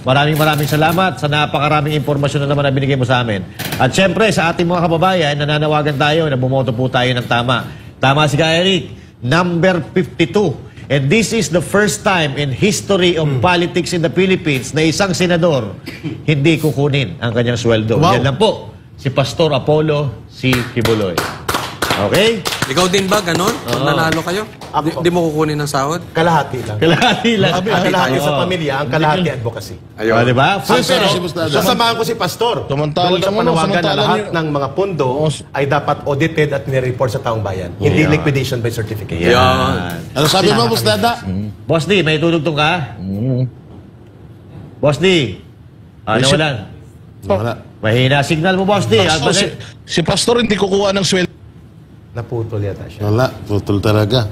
maraming salamat sa napakaraming impormasyon na naman na binigay mo sa amin. At syempre, sa ating mga kababayan, nananawagan tayo na bumoto po tayo ng tama. Tama si Ka Eric. number 52. And this is the first time in history of politics in the Philippines na isang senador hindi kukunin ang kanyang sweldo. Wow. Yan lang po, si Pastor Apollo C. Kibuloy. Okay? Ikaw din ba, ganon? Pag nanalo kayo? Di mo kukunin ng sahod? Kalahati lang. Kalahati lang. Ang kalahati sa pamilya, ang kalahati advocacy. Ayun. Di ba? Sasamahan ko si Pastor. Doon sa panawagan na lahat ng mga pundo ay dapat audited at nire-report sa taong bayan. Hindi liquidation by certificate. Ano sabi mo, Boss Dada? Boss D, may tutugtong ka? Boss D. Ano wala? Wala. Mahina signal mo, Boss D. Si Pastor hindi kukuha ng sweldo. Naputol yata siya. Wala, putol talaga.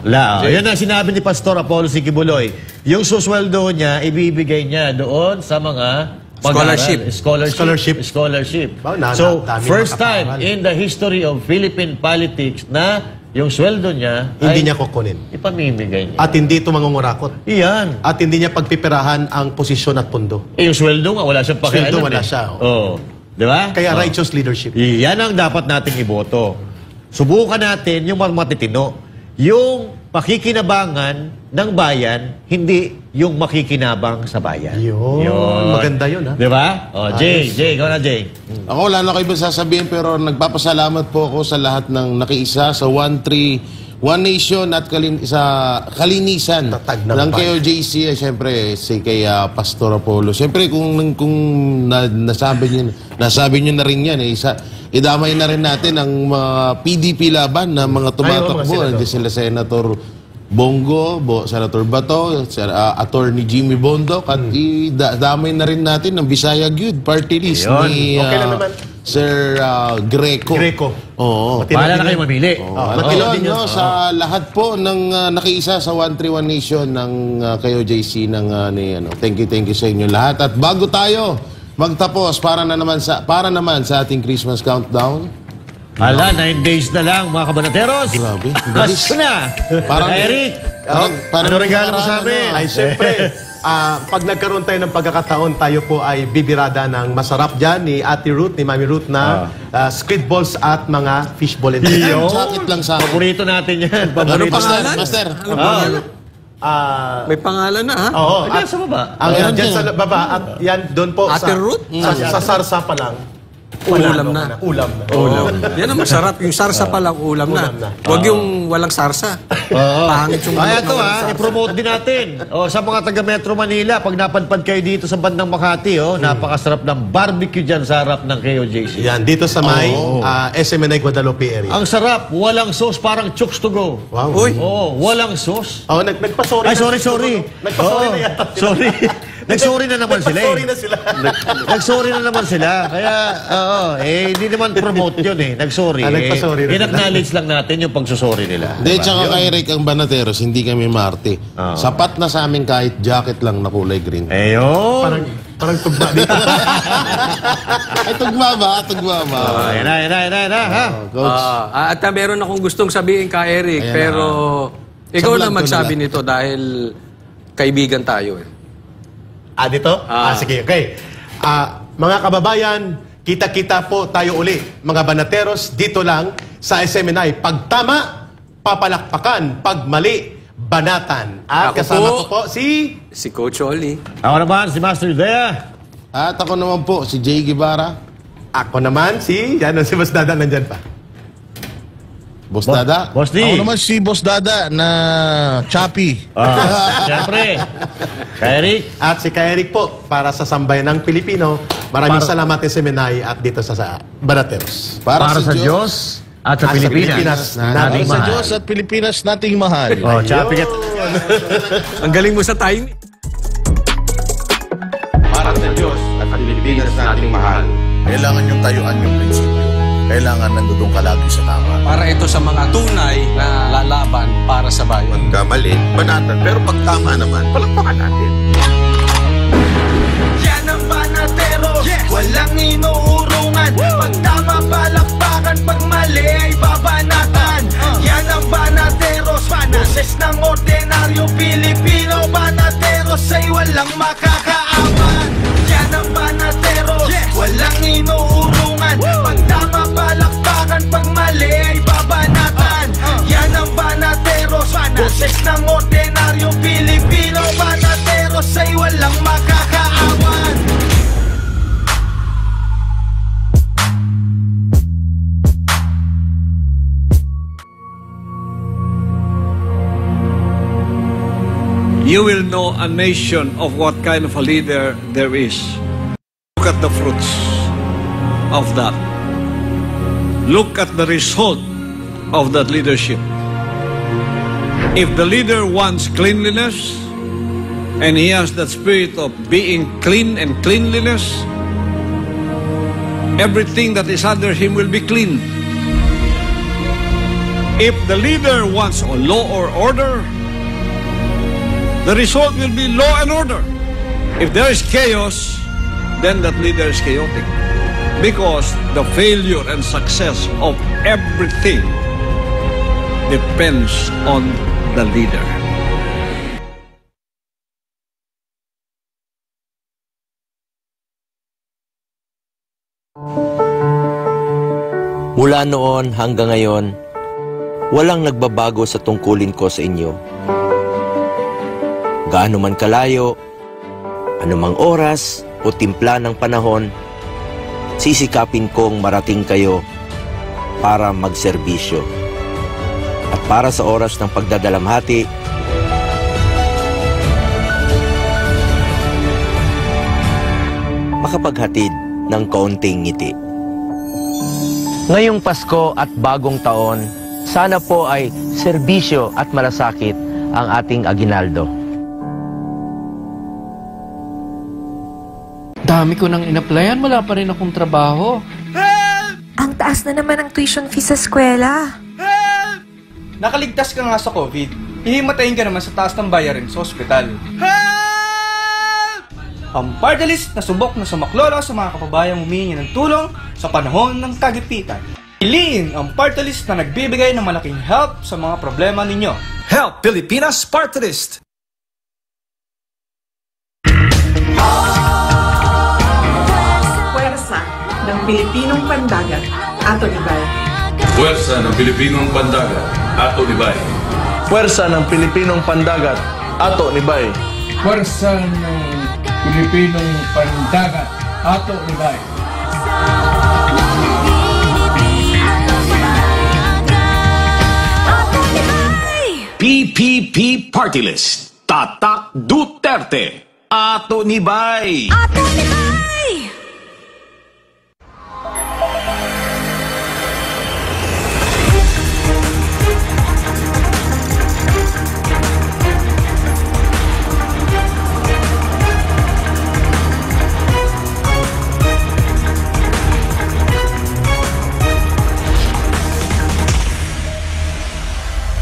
Wala. Yan ang sinabi ni Pastor Apollo C. Kibuloy. Yung susweldo niya, ibibigay niya doon sa mga Scholarship. So, first time in the history of Philippine politics na yung sweldo niya hindi niya kukunin. Ipamimigay niya. At hindi ito mangungurakot. Iyan. At hindi niya pagpipirahan ang posisyon at pundo. Yung sweldo nga, wala siyang pakialam. Sweldo wala siya. Oo. Di ba? Kaya righteous leadership. Iyan ang dapat nating iboto. Subukan natin yung matitino. Yung pakikinabangan ng bayan, hindi yung makikinabang sa bayan. Yun. Maganda yun, ha? Di ba? Jay, ikaw na, Jay. Ako, wala na kayo ba sasabihin, pero nagpapasalamat po ako sa lahat ng nakiisa sa One Nation at sa kalinisan ng KOJC, siyempre, kay Pastor Apollo. Siyempre, kung nasabi nyo na rin yan, idamay na rin natin ang mga PDP laban na mga tumatakbo. Nandiyan sila Senator Bongo, Senator Bato, Attorney Jimmy Bondok, at idamay na rin natin ang Bisaya Youth Party List ni Sir Greco. Oo. Pahala na kayo mamili. Matino din sa lahat po ng nakiisa sa 131 Nation ng KOJC thank you sa inyo lahat. At bago tayo magtapos para naman sa ating Christmas countdown. 9 days na lang, mga kabanateros. Grabe. Pasko na. Eric, ano regalo mo sa amin? Ay, siyempre, pag nagkaroon tayo ng pagkakataon, tayo po ay bibirada ng masarap dyan ni Ate Ruth, ni Mami Ruth na squid balls at mga fishball and Sakit lang sa akin. Paborito natin yan. Ano pangalan? Master. May pangalan na, ha? Oo. At sa baba. Ang yan dyan sa baba, at yan doon po Ate Ruth? sa sarsa pa lang. Ulam na. Yan ang masarap. Yung sarsa pa lang, ulam na. Huwag yung walang sarsa. Pangit yung ito i-promote din natin. Sa mga taga Metro Manila, pag napadpad kayo dito sa bandang Makati, napakasarap ng barbecue dyan sa harap ng KOJC. Yan, dito sa may SMNI Guadalupe area. Ang sarap, walang sauce, parang chooks to go. Wow. Uy. Walang sauce. Nagpa-sorry. Ay, sorry. Nagpa-sorry na yata. Sorry. Nag-sorry na naman sila. Nag-sorry na naman sila. Kaya, hindi naman promote yun Nag-sorry. Nagpa-sorry na In-acknowledge lang natin yung pagsusorry nila. Hindi, tsaka kay Rick ang Banateros, hindi kami Marte. Sapat na sa amin kahit jacket lang na kulay green. Ayun. Parang tugma dito. Ay, tugma ba? Yan na, ha? Coach. At meron akong gustong sabihin ka, Eric, pero ikaw na magsabi nito dahil kaibigan tayo Dito? Sige, okay. Mga kababayan, kita-kita po tayo uli. Mga Banateros, dito lang sa SMNI. Pag tama, papalakpakan. Pag mali, banatan. At kasama ko po si Coach Oli. Ako naman, si Master Dea. At ako naman po, si Jay Guevara. Ako naman si Boss Dada nandyan pa. Boss Dada? Boss D. Ako naman si Boss Dada na Chappy. Siyempre. Eric. At si Eric po, para sa sambayan ng Pilipino. Maraming salamat SMNI at dito sa Banateros. Para sa Diyos at sa Pilipinas. Para sa Diyos at Pilipinas nating mahal. Chappy. Ang galing mo sa timing. Para sa Diyos at Pilipinas nating mahal. Kailangan yung tayuan yung prinsipyo. Kailangan nandudong ka lagi sa tama. Para ito sa mga tunay na lalaban para sa bayan. Magkamali, banatan. Pero pag tama naman, palakpakan natin. Yan ang Banateros, walang inuurungan. Pag tama, palakpakan. Pag mali, ay babanatan. Yan ang Banateros, boses ng ordinaryo Pilipino. Banateros ay walang makakaawan. Yan ang Banateros, walang inuurungan. Pag tama, palakpakan. Pag mali, ay babanatan. Yan ang Banateros. walang makakaawan. You will know a nation of what kind of a leader there is. Look at the fruits of that. Look at the result of that leadership. If the leader wants cleanliness, and he has that spirit of being clean and cleanliness, everything that is under him will be clean. If the leader wants a law or order, the result will be law and order. If there is chaos, then that leader is chaotic. Because the failure and success of everything depends on the leader. Mula noon hanggang ngayon, walang nagbabago sa tungkulin ko sa inyo. Gaano man kalayo, anumang oras o timpla ng panahon, sisikapin kong marating kayo para magserbisyo. At para sa oras ng pagdadalamhati, makapaghatid ng kaunting ngiti. Ngayong Pasko at bagong taon, sana po ay serbisyo at malasakit ang ating aginaldo. Dami ko nang in-applyan, wala pa rin akong trabaho. Ang taas na naman ang tuition fee sa eskwela. Nakaligtas ka nga sa COVID, hihimatayin ka naman sa taas ng bayarin sa ospital. Ang party list na subok na sumaklolo sa mga kababayang humihingi ng tulong sa panahon ng kagipitan. Piliin ang party list na nagbibigay ng malaking help sa mga problema ninyo. Help Pilipinas Party List! Puwersa ng Pilipinong Pandagat, Ato Libay. Puwersa ng Pilipinong Pandagat, Ato Libay. Puwersa ng Pilipinong Pandagat, Ato Libay. Puwersa ng Pilipinong Pandagat, Ato Libay. PPP Party List. Tatak Duterte. Ato Nibay. Ato Libay!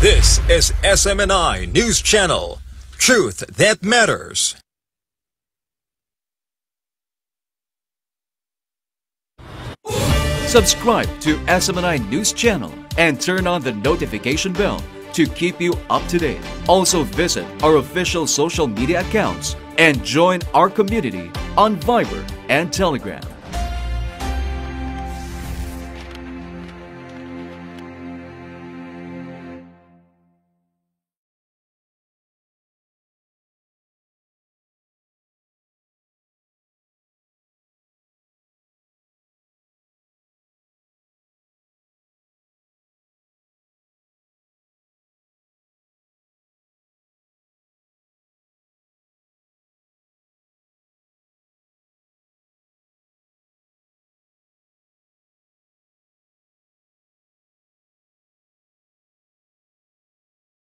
This is SMNI News Channel. Truth that matters. Subscribe to SMNI News Channel and turn on the notification bell to keep you up to date. Also visit our official social media accounts and join our community on Viber and Telegram.